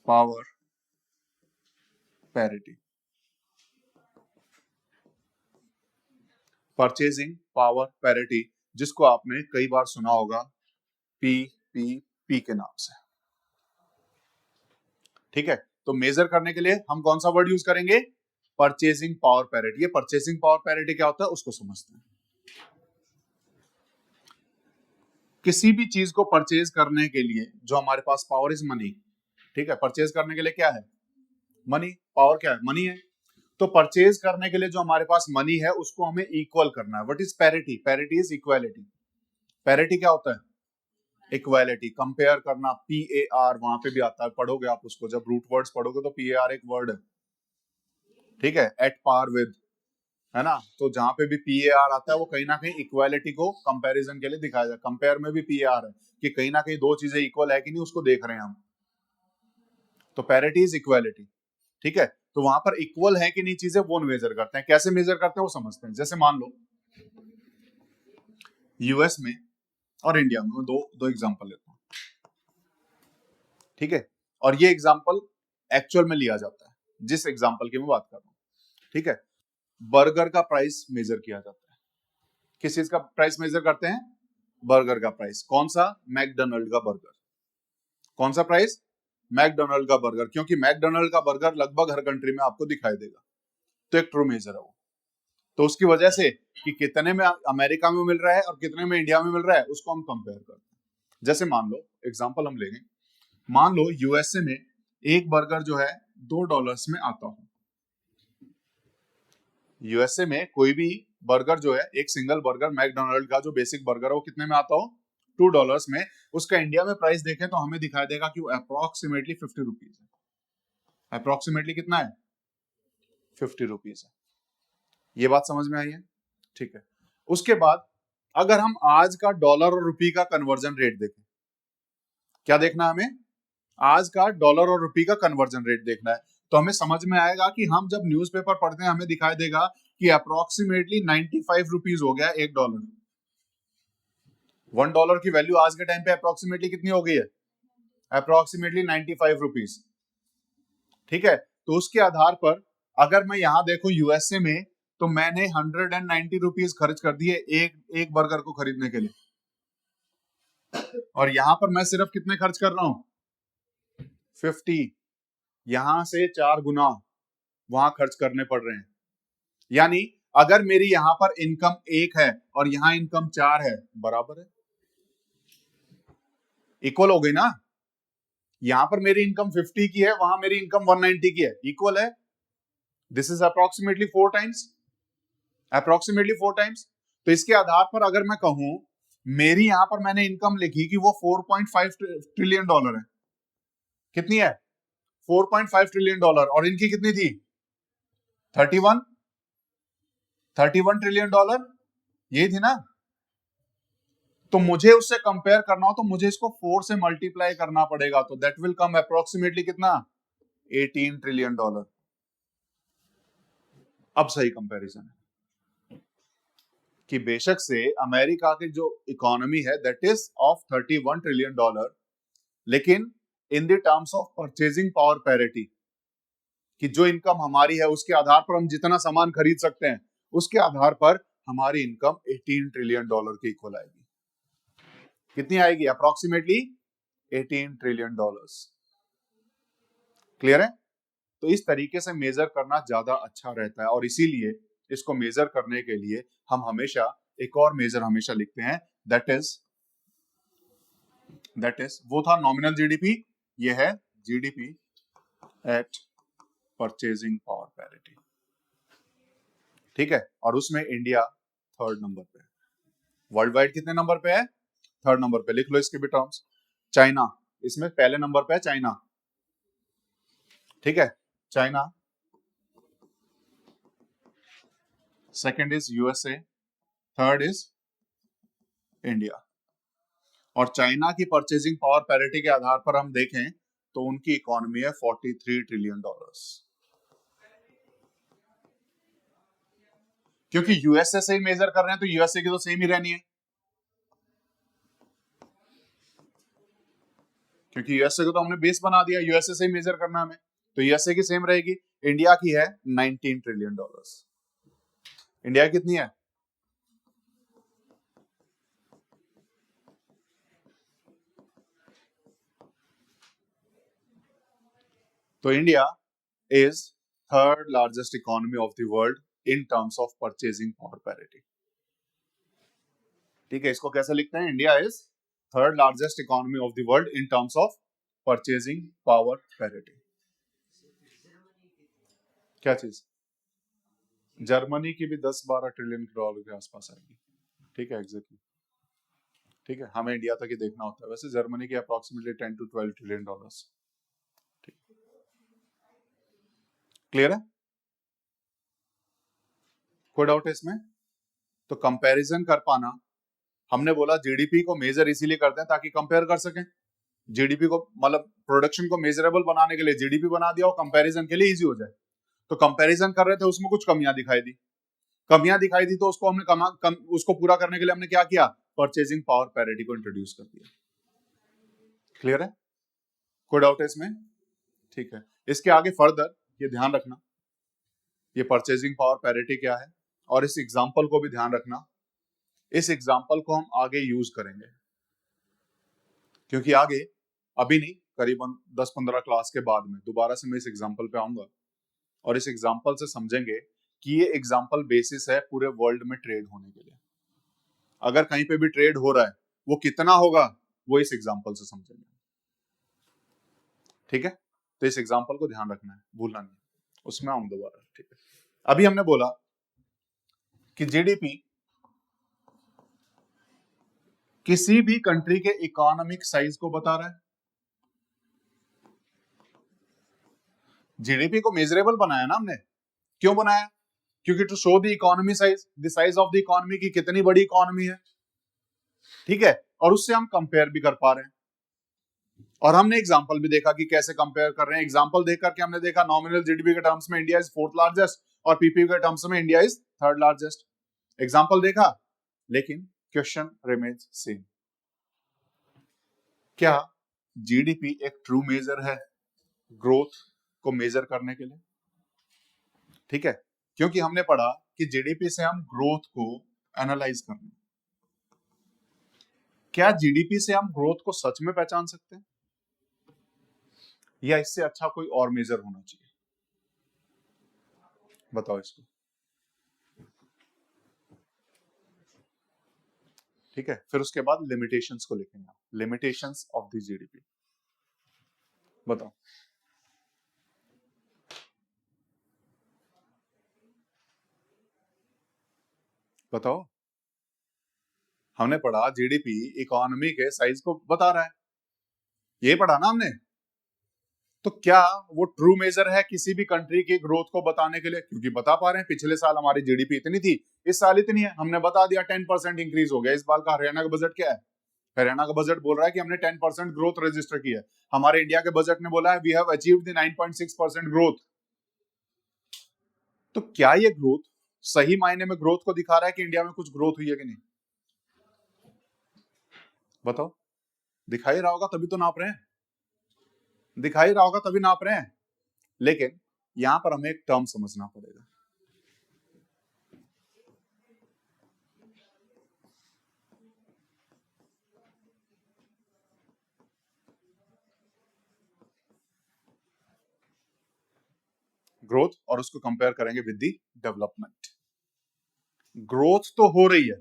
power parity. Purchasing power parity, जिसको आपने कई बार सुना होगा PPP के नाम से। ठीक है, तो मेजर करने के लिए हम कौन सा वर्ड यूज करेंगे, परचेजिंग पावर पैरिटी। ये परचेजिंग पावर पैरिटी क्या होता है उसको समझते हैं। किसी भी चीज को परचेज करने के लिए जो हमारे पास पावर इज मनी, ठीक है, परचेज करने के लिए क्या है, मनी। पावर क्या है, मनी है। तो परचेज करने के लिए जो हमारे पास मनी है उसको हमें इक्वल करना है। What is parity? Parity is equality. Parity क्या होता है, इक्वालिटी, कंपेयर करना। PAR वहां पे भी आता है, पढ़ोगे आप उसको, जब रूट वर्ड्स पढ़ोगे तो PAR एक वर्ड है, ठीक है, एट पार विद, है ना। तो जहां पे भी PAR आता है वो कहीं ना कहीं इक्वालिटी को कंपैरिजन के लिए दिखाया जाए। कंपेयर में भी PAR है कि कहीं ना कहीं दो चीजें इक्वल है कि नहीं, उसको देख रहे हैं हम। तो पैरिटी इज इक्वालिटी, ठीक है। तो वहां पर इक्वल है कि नहीं चीजें, वो मेजर करते हैं। कैसे मेजर करते हैं वो समझते हैं। जैसे मान लो यूएस में और इंडिया में, दो एग्जांपल लेता हूं, ठीक है। और ये एग्जांपल एक्चुअल में लिया जाता है, जिस एग्जांपल की मैं बात कर रहा हूं, ठीक है। बर्गर का प्राइस मेजर किया जाता है। किस चीज का प्राइस मेजर करते हैं, बर्गर का प्राइस। कौन सा, मैकडोनल्ड का बर्गर। कौन सा प्राइस, मैकडोनल्ड का बर्गर, क्योंकि मैकडोनल्ड का बर्गर लगभग हर कंट्री में आपको दिखाई देगा। तो एक ट्रू मेजर है वो। तो उसकी वजह से कि कितने में अमेरिका में मिल रहा है और कितने में इंडिया में मिल रहा है, उसको हम कंपेयर करते हैं। जैसे मान लो एग्जांपल हम लेंगे, मान लो यूएसए में एक बर्गर जो है $2 में आता हो। यूएसए में कोई भी बर्गर जो है, एक सिंगल बर्गर मैकडोनल्ड का जो बेसिक बर्गर है, वो कितने में आता हो, $2 में। उसका इंडिया में प्राइस देखें तो हमें दिखाई देगा कि वो अप्रोक्सीमेटली 50 रुपीज है। अप्रोक्सीमेटली कितना है, 50 रुपीज है। ये बात समझ में आई है, ठीक है। उसके बाद अगर हम आज का डॉलर और रुपये का कन्वर्जन रेट देखें, क्या देखना है हमें? आज का डॉलर और रुपये का कन्वर्जन रेट देखना है। तो हमें समझ में आएगा कि हम जब न्यूज़पेपर पढ़ते हैं हमें दिखाई देगा कि अप्रोक्सीमेटली 95 रुपीज हो गया एक डॉलर। $1 की वैल्यू आज के टाइम पे अप्रोक्सीमेटली कितनी हो गई है? Approximately 95 rupees. ठीक है, तो उसके आधार पर अगर मैं यहां देखूं यूएसए में, तो मैंने 190 रुपीज खर्च कर दिए एक बर्गर को खरीदने के लिए, और यहां पर मैं सिर्फ कितने खर्च कर रहा हूं? 50। यहां से 4 गुना वहां खर्च करने पड़ रहे हैं। यानी अगर मेरी यहां पर इनकम 1 है और यहां इनकम 4 है, बराबर है, इक्वल हो गई ना। यहां पर मेरी इनकम 50 की है, वहां मेरी इनकम 190 की है, इक्वल है। This is approximately 4 times, approximately 4 times. तो इसके आधार पर अगर मैं कहूं, मेरी यहां पर मैंने इनकम लिखी कि वो 4.5 ट्रिलियन डॉलर है। कितनी है? 4.5 ट्रिलियन डॉलर। और इनकी कितनी थी? 31 ट्रिलियन डॉलर, यही थी ना। तो मुझे उससे कंपेयर करना हो तो मुझे इसको 4 से मल्टीप्लाई करना पड़ेगा, तो दैट विल कम अप्रोक्सीमेटली कितना? 18 ट्रिलियन डॉलर। अब सही कंपैरिजन है कि बेशक से अमेरिका की जो इकोनॉमी है that is of 31 trillion dollar, लेकिन in the terms of purchasing power parity, कि जो इनकम हमारी है उसके आधार पर हम जितना सामान खरीद सकते हैं, उसके आधार पर हमारी इनकम 18 ट्रिलियन डॉलर के इक्वल आएगी। कितनी आएगी? Approximately 18 trillion dollars. क्लियर है? तो इस तरीके से मेजर करना ज्यादा अच्छा रहता है, और इसीलिए इसको मेजर करने के लिए हम हमेशा एक और मेजर हमेशा लिखते हैं, दैट इज वो था नॉमिनल जीडीपी, ये है GDP at purchasing power parity. ठीक है, और उसमें इंडिया 3rd नंबर पे है। वर्ल्ड वाइड कितने नंबर पे है? 3rd नंबर पे। लिख लो इसके भी टर्म्स। चाइना इसमें पहले नंबर पे है, चाइना। ठीक है, China. Second is USA, third is India. और चाइना की परचेजिंग पावर पैरिटी के आधार पर हम देखें तो उनकी इकोनॉमी है 43 ट्रिलियन डॉलर्स। क्योंकि यूएसए से ही मेजर कर रहे हैं तो यूएसए की तो सेम ही रहनी है, क्योंकि यूएसए को तो हमने बेस बना दिया, यूएसए से ही मेजर करना है हमें, तो यूएसए की सेम रहेगी। इंडिया की है 19 ट्रिलियन डॉलर्स। इंडिया कितनी है? तो India is 3rd largest economy of the world in terms of purchasing power parity. ठीक है, इसको कैसे लिखते हैं? India is 3rd largest economy of the world in terms of purchasing power parity. क्या चीज? जर्मनी की भी 10-12 ट्रिलियन डॉलर के आसपास आएगी। ठीक है, एग्जैक्टली। ठीक है, हमें इंडिया तक ही देखना होता है। वैसे जर्मनी की approximately 10 to 12 trillion dollars. Clear है? कोई डाउट है इसमें? तो कंपैरिजन कर पाना, हमने बोला जीडीपी को मेजर इसीलिए करते हैं ताकि कंपेयर कर सकें। जीडीपी को मतलब प्रोडक्शन को मेजरेबल बनाने के लिए जीडीपी बना दिया और कंपैरिजन के लिए इजी हो जाए। तो कंपैरिजन कर रहे थे, उसमें कुछ कमियां दिखाई दी, तो उसको हमने उसको पूरा करने के लिए हमने क्या किया? परचेजिंग पावर पैरिटी को इंट्रोड्यूस कर दिया। क्लियर है? कोई डाउट है इसमें? ठीक है, इसके आगे फर्दर ये ध्यान रखना, ये परचेजिंग पावर पैरिटी क्या है, और इस एग्जांपल को भी ध्यान रखना। इस एग्जांपल को हम आगे यूज करेंगे, क्योंकि आगे अभी नहीं, करीबन 10-15 क्लास के बाद में दोबारा से मैं इस एग्जांपल पे आऊंगा, और इस एग्जांपल से समझेंगे कि ये एग्जांपल बेसिस है पूरे वर्ल्ड में ट्रेड होने के लिए। अगर कहीं पे भी ट्रेड हो रहा है वो कितना होगा, वो इस एग्जांपल से समझेंगे। ठीक है, तो इस एग्जांपल को ध्यान रखना है, भूलना नहीं, उसमें आऊंगा दोबारा। ठीक है, अभी हमने बोला कि जीडीपी किसी भी कंट्री के इकोनॉमिक साइज को बता रहा है। जीडीपी को मेजरेबल बनाया ना हमने, क्यों बनाया? क्योंकि to show the economy size, the size of the economy की कितनी बड़ी इकोनॉमी है। ठीक है, और उससे हम कंपेयर भी कर पा रहे हैं। और हमने एग्जांपल भी देखा कि कैसे कंपेयर कर रहे हैं। एग्जांपल देख करके हमने देखा नॉमिनल जीडीपी के टर्म्स में इंडिया इज फोर्थ लार्जेस्ट और पीपीपी के टर्म्स में India is third largest. Example देखा, लेकिन क्वेश्चन रिमेन्स सेम। क्या जीडीपी एक ट्रू मेजर है ग्रोथ को मेजर करने के लिए? ठीक है, क्योंकि हमने पढ़ा कि जीडीपी से हम ग्रोथ को एनालाइज करना। क्या जीडीपी से हम ग्रोथ को सच में पहचान सकते हैं, या इससे अच्छा कोई और मेजर होना चाहिए? बताओ इसको। ठीक है, फिर उसके बाद लिमिटेशंस को लिखेंगे, लिमिटेशंस ऑफ द जीडीपी। बताओ। बताओ। हमने पढ़ा जीडीपी इकोनॉमी के साइज को बता रहा है, ये पढ़ा ना हमने। तो क्या वो ट्रू मेजर है किसी भी कंट्री की ग्रोथ को बताने के लिए? क्योंकि बता पा रहे हैं पिछले साल हमारी जीडीपी इतनी थी, इस साल इतनी है, हमने बता दिया 10% इंक्रीज हो गया। इस बार का हरियाणा का बजट क्या है? हरियाणा का बजट बोल रहा है कि हमने 10% ग्रोथ रजिस्टर किया है। हमारे इंडिया के बजट ने बोला है we have achieved the 9.6% growth. तो क्या ये ग्रोथ सही मायने में ग्रोथ को दिखा रहा है कि इंडिया में कुछ ग्रोथ हुई है कि नहीं? बताओ। दिखाई रहा होगा तभी तो नाप रहे हैं, दिखाई रहा होगा तभी नाप रहे हैं। लेकिन यहां पर हमें एक टर्म समझना पड़ेगा। ग्रोथ, और उसको कंपेयर करेंगे विद द डेवलपमेंट। ग्रोथ तो हो रही है,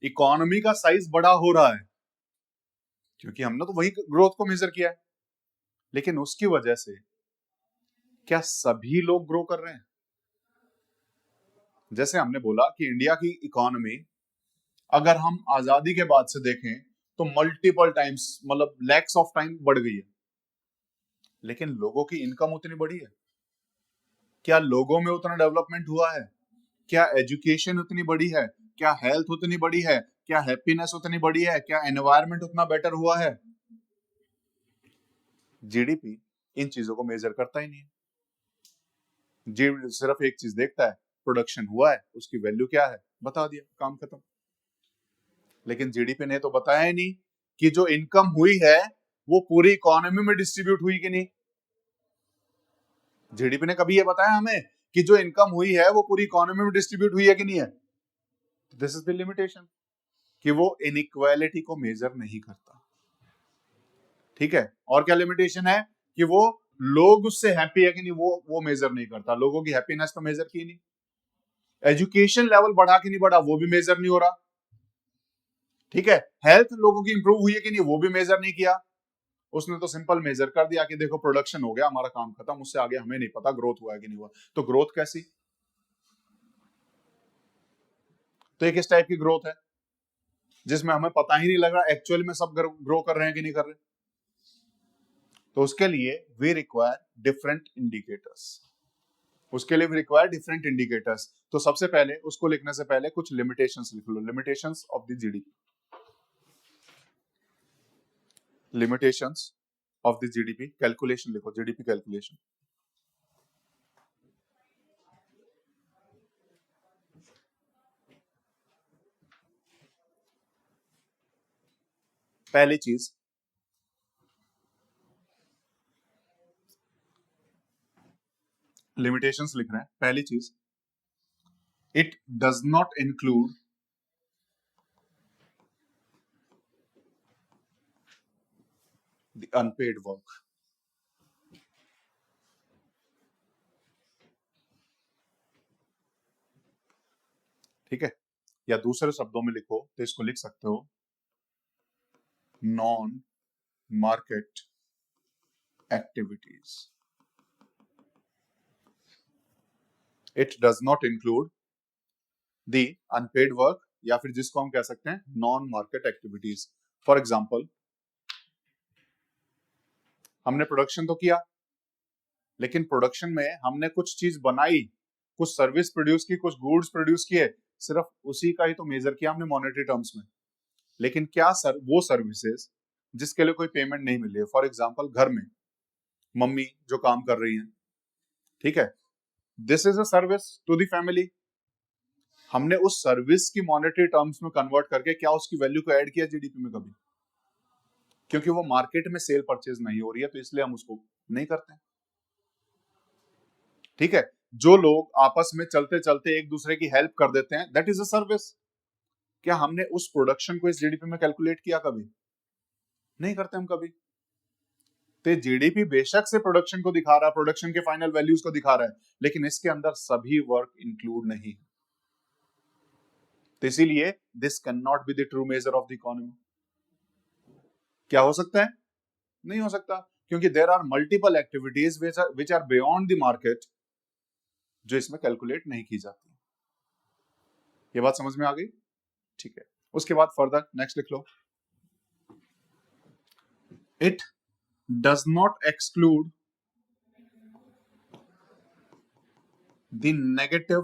इकोनॉमी का साइज बड़ा हो रहा है, क्योंकि हमने तो वही ग्रोथ को मेजर किया है। लेकिन उसकी वजह से क्या सभी लोग ग्रो कर रहे हैं? जैसे हमने बोला कि इंडिया की इकोनॉमी अगर हम आजादी के बाद से देखें तो मल्टीपल टाइम्स, मतलब लैक्स ऑफ टाइम बढ़ गई है, लेकिन लोगों की इनकम उतनी बढ़ी है? क्या लोगों में उतना डेवलपमेंट हुआ है? क्या एजुकेशन उतनी बड़ी है? क्या हेल्थ उतनी बड़ी है? क्या हैप्पीनेस उतनी बड़ी है? क्या एनवायरनमेंट उतना बेटर हुआ है? जीडीपी इन चीजों को मेजर करता ही नहीं है। जीडीपी सिर्फ एक चीज देखता है, प्रोडक्शन हुआ है, उसकी वैल्यू क्या है, बता दिया, काम खत्म। लेकिन जीडीपी ने तो बताया ही नहीं कि जो इनकम हुई है वो पूरी इकोनॉमी में डिस्ट्रीब्यूट हुई कि नहीं। जीडीपी ने कभी ये बताया हमें कि जो इनकम हुई है वो पूरी इकोनॉमी में डिस्ट्रीब्यूट हुई है कि नहीं है? दिस इज द लिमिटेशन, कि वो इनइक्वालिटी को मेजर नहीं करता। ठीक है, और क्या लिमिटेशन है? कि वो लोग उससे हैप्पी है कि नहीं वो मेजर नहीं करता। लोगों की हैप्पीनेस तो मेजर की नहीं। एजुकेशन लेवल बढ़ा कि नहीं बढ़ा वो भी मेजर नहीं हो रहा। ठीक है, हेल्थ लोगों की इंप्रूव हुई है कि नहीं वो भी मेजर नहीं किया। उसने तो सिंपल मेजर कर दिया कि देखो प्रोडक्शन हो गया, हमारा काम खत्म, उससे आगे हमें नहीं पता ग्रोथ हुआ है कि नहीं हुआ। तो ग्रोथ कैसी? तो एक इस टाइप की ग्रोथ है जिसमें हमें पता ही नहीं लग रहा एक्चुअल में सब ग्रो कर रहे हैं कि नहीं कर रहे। तो उसके लिए वी रिक्वायर डिफरेंट इंडिकेटर्स, उसके लिए वी रिक्वायर डिफरेंट इंडिकेटर्स। तो सबसे पहले उसको लिखने से पहले कुछ लिमिटेशंस लिख लो, limitations of the GDP. Limitations of the GDP calculation लिखो, जीडीपी कैलकुलेशन। पहली चीज, लिमिटेशंस लिख रहे हैं। पहली चीज, it does not include the unpaid work. ठीक है, या दूसरे शब्दों में लिखो तो इसको लिख सकते हो non market activities. It does not include the unpaid work, या फिर जिसको हम कह सकते हैं non market activities. For example, हमने प्रोडक्शन तो किया, लेकिन प्रोडक्शन में हमने कुछ चीज बनाई, कुछ सर्विस प्रोड्यूस की, कुछ गुड्स प्रोड्यूस किए, सिर्फ उसी का ही तो मेजर किया हमने मॉनेटरी टर्म्स में। लेकिन क्या वो सर्विसेज जिसके लिए कोई पेमेंट नहीं मिल रही है। फॉर एग्जाम्पल घर में मम्मी जो काम कर रही हैं, ठीक है, this is a service to the family. हमने उस सर्विस की मॉनेटरी टर्म्स में कन्वर्ट करके क्या उसकी वैल्यू को ऐड किया जीडीपी में कभी? क्योंकि वो मार्केट में सेल परचेज नहीं हो रही है, तो इसलिए हम उसको नहीं करते। ठीक है, जो लोग आपस में चलते चलते एक दूसरे की हेल्प कर देते हैं, दैट इज अ सर्विस। क्या हमने उस प्रोडक्शन को इस जीडीपी में कैलकुलेट किया कभी? नहीं करते हम कभी। तो जीडीपी बेशक से प्रोडक्शन को दिखा रहा है, प्रोडक्शन के फाइनल वैल्यूज को दिखा रहा है, लेकिन इसके अंदर सभी वर्क इंक्लूड नहीं। तो इसीलिए this can not be the true measure of the economy. क्या हो सकता है? नहीं हो सकता, क्योंकि there are multiple activities which are beyond the market जो इसमें कैलकुलेट नहीं की जाती। ये बात समझ में आ गई? ठीक है, उसके बाद फर्दर नेक्स्ट लिख लो। It does not exclude the negative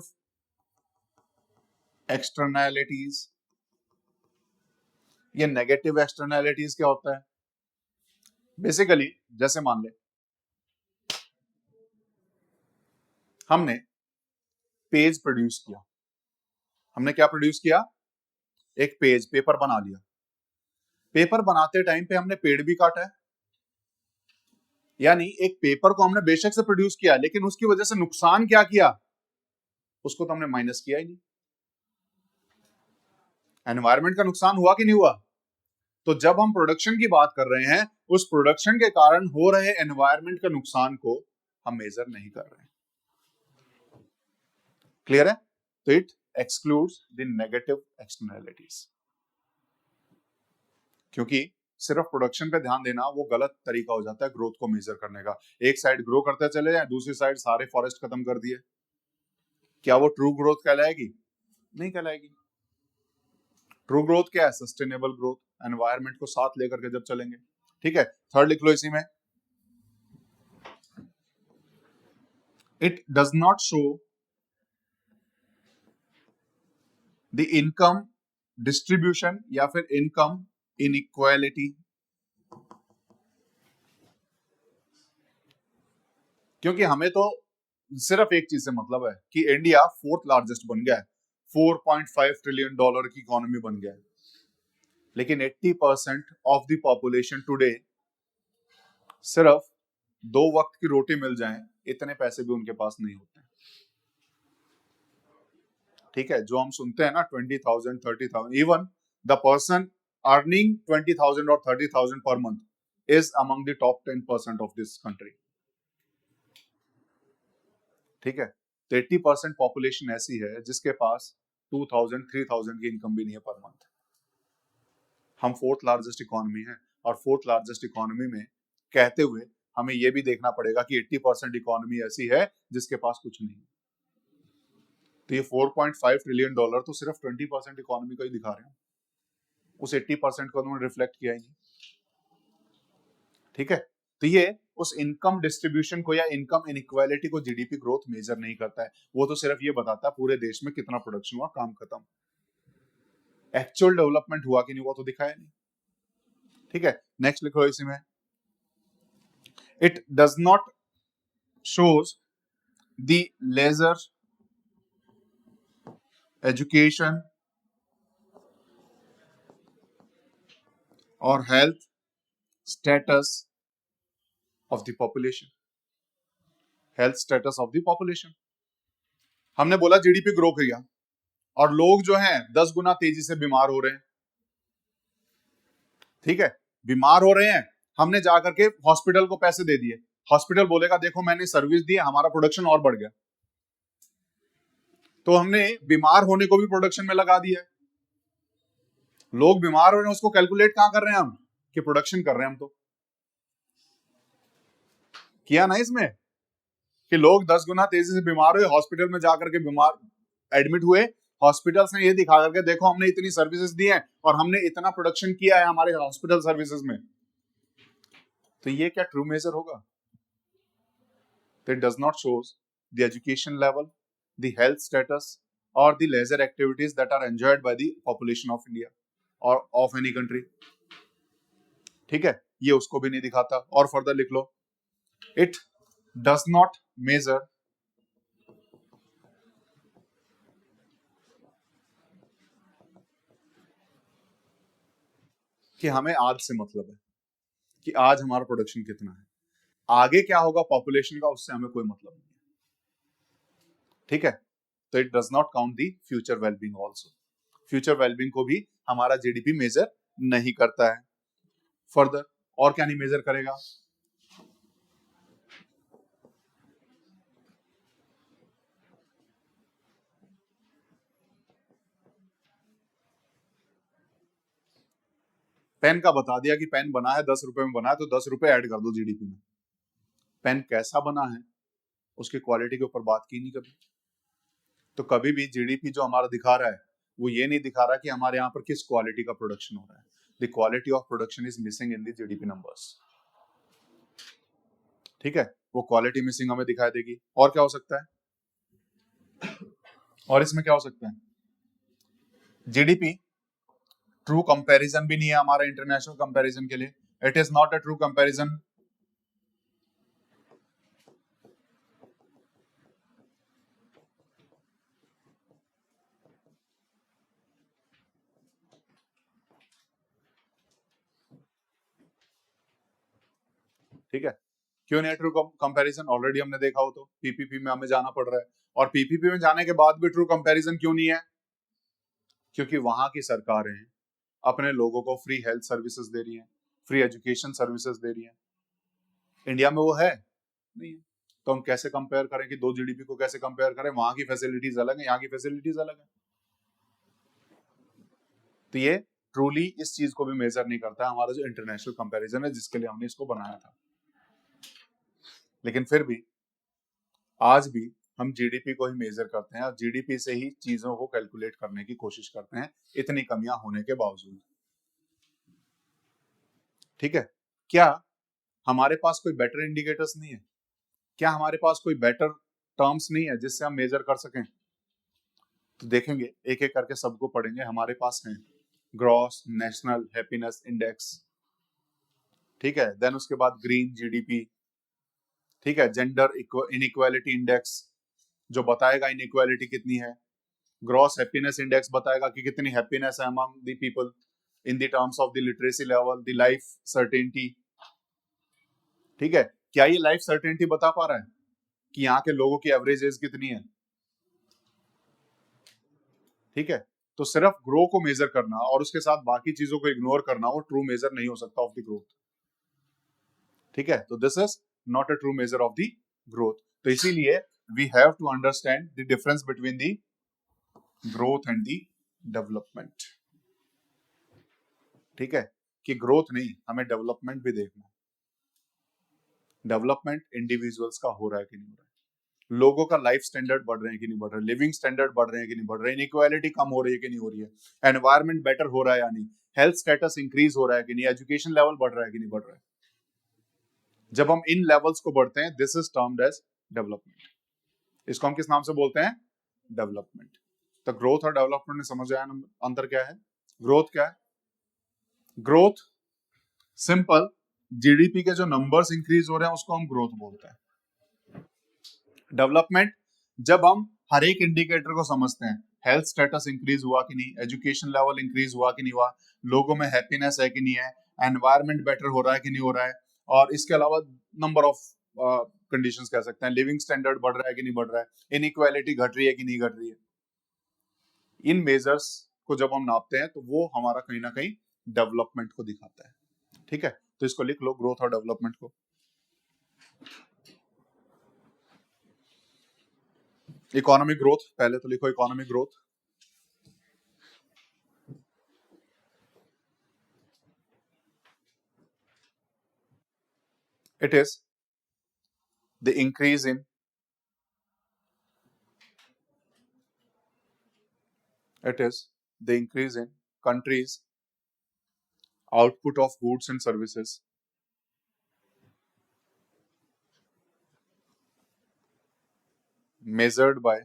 externalities. ये नेगेटिव एक्सटर्नैलिटीज क्या होता है? बेसिकली जैसे मान ले हमने पेज प्रोड्यूस किया। हमने क्या प्रोड्यूस किया? एक पेज, पेपर बना लिया। पेपर बनाते टाइम पे हमने पेड़ भी काटा है, यानी एक पेपर को हमने बेशक से प्रोड्यूस किया, लेकिन उसकी वजह से नुकसान क्या किया? उसको तो हमने माइनस किया ही नहीं। एनवायरमेंट का नुकसान हुआ कि नहीं हुआ? तो जब हम प्रोडक्शन की बात कर रहे हैं, उस प्रोडक्शन के कारण हो रहे एनवायरमेंट के नुकसान को हम मेजर नहीं कर रहे हैं। क्लियर है? तो it excludes the negative externalities. क्योंकि सिर्फ प्रोडक्शन पे ध्यान देना वो गलत तरीका हो जाता है ग्रोथ को मेजर करने का। एक साइड ग्रो करते चले जाए, दूसरी साइड सारे फॉरेस्ट खत्म कर दिए, क्या वो ट्रू ग्रोथ कहलाएगी? नहीं कहलाएगी। ट्रू ग्रोथ क्या है? सस्टेनेबल ग्रोथ, एनवायरमेंट को साथ लेकर के जब चलेंगे। ठीक है, थर्ड लिख लो इसी में। It does not show the income distribution या फिर इनकम इनइक्वालिटी। क्योंकि हमें तो सिर्फ एक चीज से मतलब है कि इंडिया फोर्थ लार्जेस्ट बन गया है, 4.5 ट्रिलियन डॉलर की इकोनॉमी बन गया है, लेकिन 80% ऑफ द पॉपुलेशन टुडे सिर्फ 2 वक्त की रोटी मिल जाए इतने पैसे भी उनके पास नहीं होते। ठीक है, जो हम सुनते हैं ना 20,000 30,000, इवन द पर्सन अर्निंग 20,000 और 30,000 per month is among the top 10% of this country. ठीक है, तो 80% पॉपुलेशन ऐसी है जिसके पास 2,000 3,000 की इनकम भी नहीं है पर मंथ। हम फोर्थ लार्जेस्ट इकोनॉमी है, और फोर्थ लार्जेस्ट इकोनॉमी में कहते हुए हमें यह भी देखना पड़ेगा कि 80% इकोनॉमी ऐसी है जिसके पास कुछ नहीं है। तो ये 4.5 ट्रिलियन डॉलर तो सिर्फ 20% इकोनॉमी को ही दिखा रहे हैं, उस 80% को उन्होंने रिफ्लेक्ट किया ही नहीं। ठीक है, तो ये उस इनकम डिस्ट्रीब्यूशन को या इनकम इनइक्वालिटी को जीडीपी ग्रोथ मेजर नहीं करता है, वो तो सिर्फ ये बताता है पूरे देश में कितना प्रोडक्शन हुआ, काम खत्म। एक्चुअल डेवलपमेंट हुआ कि नहीं हुआ तो दिखाया नहीं। ठीक है, नेक्स्ट लिखो इसी में। It does not shows the leisure education और health status of the population. Health status of the population, हमने बोला जीडीपी ग्रो किया और लोग जो हैं 10 गुना तेजी से बीमार हो रहे हैं। ठीक है, बीमार हो रहे हैं, हमने जाकर के हॉस्पिटल को पैसे दे दिए, हॉस्पिटल बोलेगा देखो मैंने सर्विस दी, हमारा प्रोडक्शन और बढ़ गया। तो हमने बीमार होने को भी प्रोडक्शन में लगा दिया। लोग बीमार हो रहे हैं, उसको कैलकुलेट कहां कर रहे हैं हम? कि प्रोडक्शन कर रहे हैं हम। तो किया ना इसमें कि लोग 10 गुना तेजी से बीमार हुए, हॉस्पिटल में जाकर के बीमार एडमिट हुए, हॉस्पिटल्स ने ये दिखा करके देखो हमने इतनी सर्विसेज दी हैं और हमने इतना प्रोडक्शन किया है हमारे हॉस्पिटल सर्विसेज में। तो ये क्या ट्रू मेजर होगा? तो it does not shows the education level, the health status और the leisure activities that are enjoyed by the population of India और ऑफ एनी कंट्री। ठीक है, ये उसको भी नहीं दिखाता। और फर्दर लिख लो, इट डज नॉट मेजर कि हमें आज से मतलब है कि आज हमारा प्रोडक्शन कितना है, आगे क्या होगा पॉपुलेशन का उससे हमें कोई मतलब नहीं है, ठीक है। तो it does not count the future wellbeing also, future wellbeing को भी हमारा जीडीपी मेजर नहीं करता है। फर्दर और क्या नहीं मेजर करेगा, पेन का बता दिया कि पेन बना है 10 रुपए में बना है, तो 10 रुपए ऐड कर दो जीडीपी में। पेन कैसा बना है उसकी क्वालिटी के ऊपर बात की नहीं कभी। तो कभी भी जीडीपी जो हमारा दिखा रहा है वो ये नहीं दिखा रहा कि हमारे यहाँ पर किस क्वालिटी का प्रोडक्शन हो रहा है। The quality of production is missing in the GDP numbers, ठीक है। वो क्वालिटी मिसिंग हमें दिखाई देगी। और क्या हो सकता है, और इसमें क्या हो सकता है, जीडीपी ट्रू कंपैरिजन भी नहीं है हमारा इंटरनेशनल कंपैरिजन के लिए, it is not a true comparison. ठीक है, क्यों नहीं ट्रू कंपैरिजन, ऑलरेडी हमने देखा हो तो पीपीपी में हमें जाना पड़ रहा है। और पीपीपी में जाने के बाद भी ट्रू कंपैरिजन क्यों नहीं है, क्योंकि वहां की सरकारें अपने लोगों को फ्री हेल्थ सर्विसेज दे रही हैं, फ्री एजुकेशन सर्विसेज दे रही हैं। इंडिया में वो है नहीं है, तो हम कैसे कंपेयर करें कि दो जीडीपी को कैसे कंपेयर करें, वहां की फैसिलिटीज अलग है, यहाँ की फैसिलिटीज अलग है। तो ये ट्रूली इस चीज को भी मेजर नहीं करता है हमारा जो इंटरनेशनल कंपैरिजन है जिसके लिए हमने इसको बनाया था। लेकिन फिर भी आज भी हम जीडीपी को ही मेजर करते हैं और जीडीपी से ही चीजों को कैलकुलेट करने की कोशिश करते हैं, इतनी कमियां होने के बावजूद। ठीक है, क्या हमारे पास कोई बेटर इंडिकेटर्स नहीं है, क्या हमारे पास कोई बेटर टर्म्स नहीं है जिससे हम मेजर कर सकें? तो देखेंगे एक एक करके सबको पढ़ेंगे। हमारे पास है ग्रॉस नेशनल हैप्पीनेस इंडेक्स, ठीक है, देन उसके बाद ग्रीन जीडीपी, ठीक है, जेंडर इनइक्वालिटी इंडेक्स जो बताएगा इनइक्वालिटी कितनी है, ग्रॉस हैप्पीनेस इंडेक्स बताएगा कि कितनी हैप्पीनेस है among the people in the terms of the literacy level, the life certainty. ठीक है, क्या ये लाइफ सर्टेनिटी बता पा रहा है कि यहाँ के लोगों की एवरेज एज कितनी है? ठीक है, तो सिर्फ ग्रो को मेजर करना और उसके साथ बाकी चीजों को इग्नोर करना वो ट्रू मेजर नहीं हो सकता ऑफ द ग्रोथ। ठीक है, तो this is not a true measure of the growth. तो इसीलिए we have to understand the difference between the growth and the development. ठीक है, कि ग्रोथ नहीं, हमें डेवलपमेंट भी देखना। डेवलपमेंट इंडिविजुअल्स का हो रहा है कि नहीं हो रहा है, लोगों का लाइफ स्टैंडर्ड बढ़ रहे हैं कि नहीं बढ़ रहे, लिविंग स्टैंडर्ड बढ़ रहे हैं कि नहीं बढ़ रहे, इनइक्वालिटी कम हो रही है कि नहीं हो रही है, एनवायरमेंट बेटर हो रहा है या नहीं, हेल्थ स्टेटस इंक्रीज हो रहा है कि नहीं, एजुकेशन लेवल बढ़ रहा है कि नहीं बढ़ रहा है। जब हम इन लेवल्स को बढ़ते हैं this is termed as development. इसको हम किस नाम से बोलते हैं? डेवलपमेंट। तो ग्रोथ और डेवलपमेंट में समझ आया अंतर क्या है? ग्रोथ क्या है? ग्रोथ सिंपल, जीडीपी के जो नंबर्स इंक्रीज हो रहे हैं उसको हम ग्रोथ बोलते हैं। डेवलपमेंट जब हम हर एक इंडिकेटर को समझते हैं, हेल्थ स्टेटस इंक्रीज हुआ कि नहीं, एजुकेशन लेवल इंक्रीज हुआ कि नहीं हुआ, लोगों में हैप्पीनेस है कि नहीं है, एनवायरमेंट बेटर हो रहा है कि नहीं हो रहा है, और इसके अलावा नंबर ऑफ कंडीशंस कह सकते हैं, लिविंग स्टैंडर्ड बढ़ रहा है कि नहीं बढ़ रहा है, इनइक्वालिटी घट रही है कि नहीं घट रही है। इन मेजर्स को जब हम नापते हैं तो वो हमारा कहीं ना कहीं डेवलपमेंट को दिखाता है। ठीक है, तो इसको लिख लो ग्रोथ और डेवलपमेंट को। इकोनॉमिक ग्रोथ पहले तो लिखो, economic growth it is the increase in it is the increase in countries output of goods and services measured by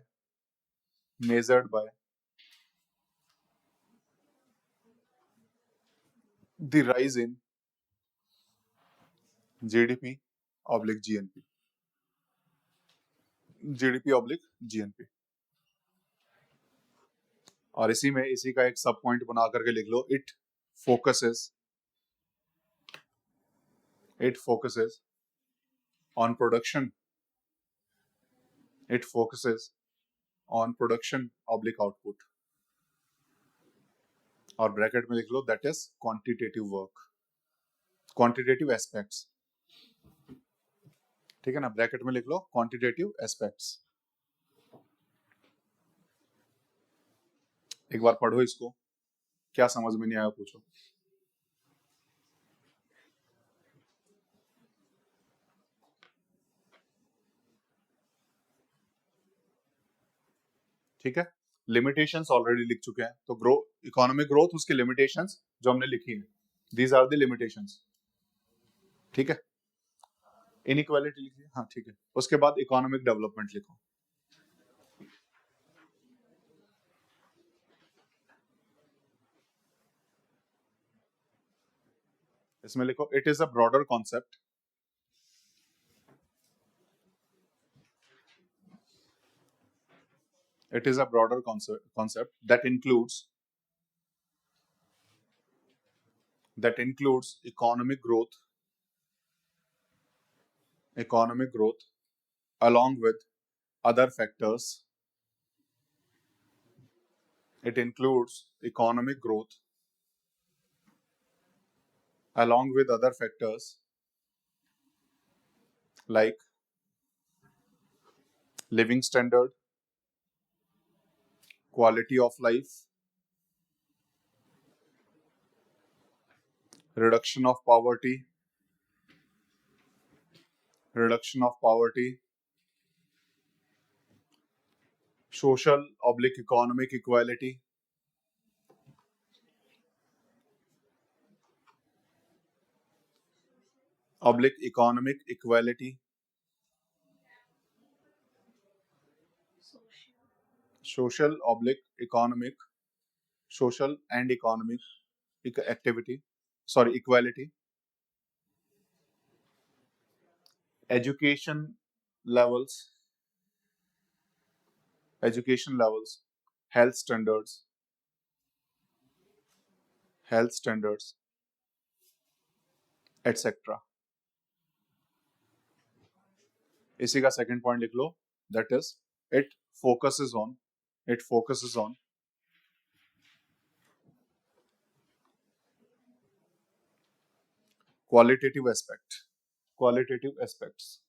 the rise in GDP oblique GNP, GDP oblique GNP. और इसी में इसी का एक सब पॉइंट बना करके लिख लो, it focuses on production, it focuses on production oblique output, और ब्रैकेट में लिख लो that is quantitative work, quantitative aspects, ठीक है ना, ब्रैकेट में लिख लो क्वांटिटेटिव एस्पेक्ट्स। एक बार पढ़ो इसको, क्या समझ में नहीं आया पूछो। ठीक है, लिमिटेशंस ऑलरेडी लिख चुके हैं, तो इकोनॉमिक ग्रोथ उसकी लिमिटेशंस जो हमने लिखी है, दीज आर द लिमिटेशंस। ठीक है, इनइक्वालिटी लिखिए, हाँ ठीक है। उसके बाद इकोनॉमिक डेवलपमेंट लिखो, इसमें लिखो it is a broader concept, it is a broader concept that includes economic growth along with other factors. It includes economic growth along with other factors like living standard, quality of life, reduction of poverty, social/economic equality, economic equality, social and economic equality, education levels, health standards, etc. इसी का सेकंड पॉइंट लिख लो, that is it focuses on qualitative aspects.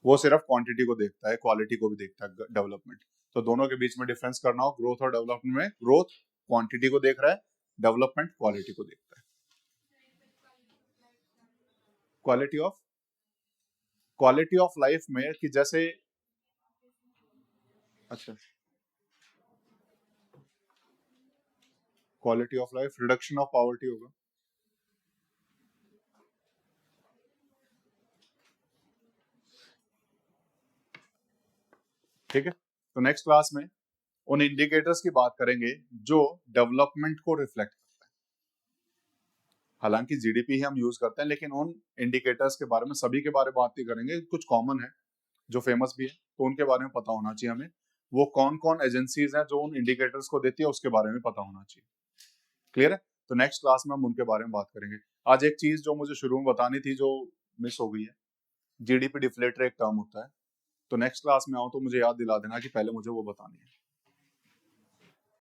वो सिर्फ क्वांटिटी को देखता है, क्वालिटी को भी देखता है, डेवलपमेंट। तो दोनों के बीच में डिफरेंस करना हो, ग्रोथ और डेवलपमेंट में, ग्रोथ क्वांटिटी को देख रहा है, डेवलपमेंट क्वालिटी को देखता है। क्वालिटी ऑफ लाइफ में कि जैसे, अच्छा, quality of life, reduction of poverty होगा। ठीक है, तो नेक्स्ट क्लास में उन इंडिकेटर्स की बात करेंगे जो डेवलपमेंट को रिफ्लेक्ट करता है। हालांकि जीडीपी ही हम यूज करते हैं, लेकिन उन इंडिकेटर्स के बारे में, सभी के बारे में बात नहीं करेंगे, कुछ कॉमन है जो फेमस भी है, तो उनके बारे में पता होना चाहिए हमें। वो कौन कौन एजेंसीज हैं जो उन इंडिकेटर्स को देती है, उसके बारे में पता होना चाहिए। क्लियर है? तो नेक्स्ट क्लास में हम उनके बारे में बात करेंगे। आज एक चीज जो मुझे शुरू में बतानी थी जो मिस हो गई है, जीडीपी डिफ्लेटर एक टर्म होता है, तो नेक्स्ट क्लास में आओ तो मुझे याद दिला देना कि पहले मुझे वो बतानी है।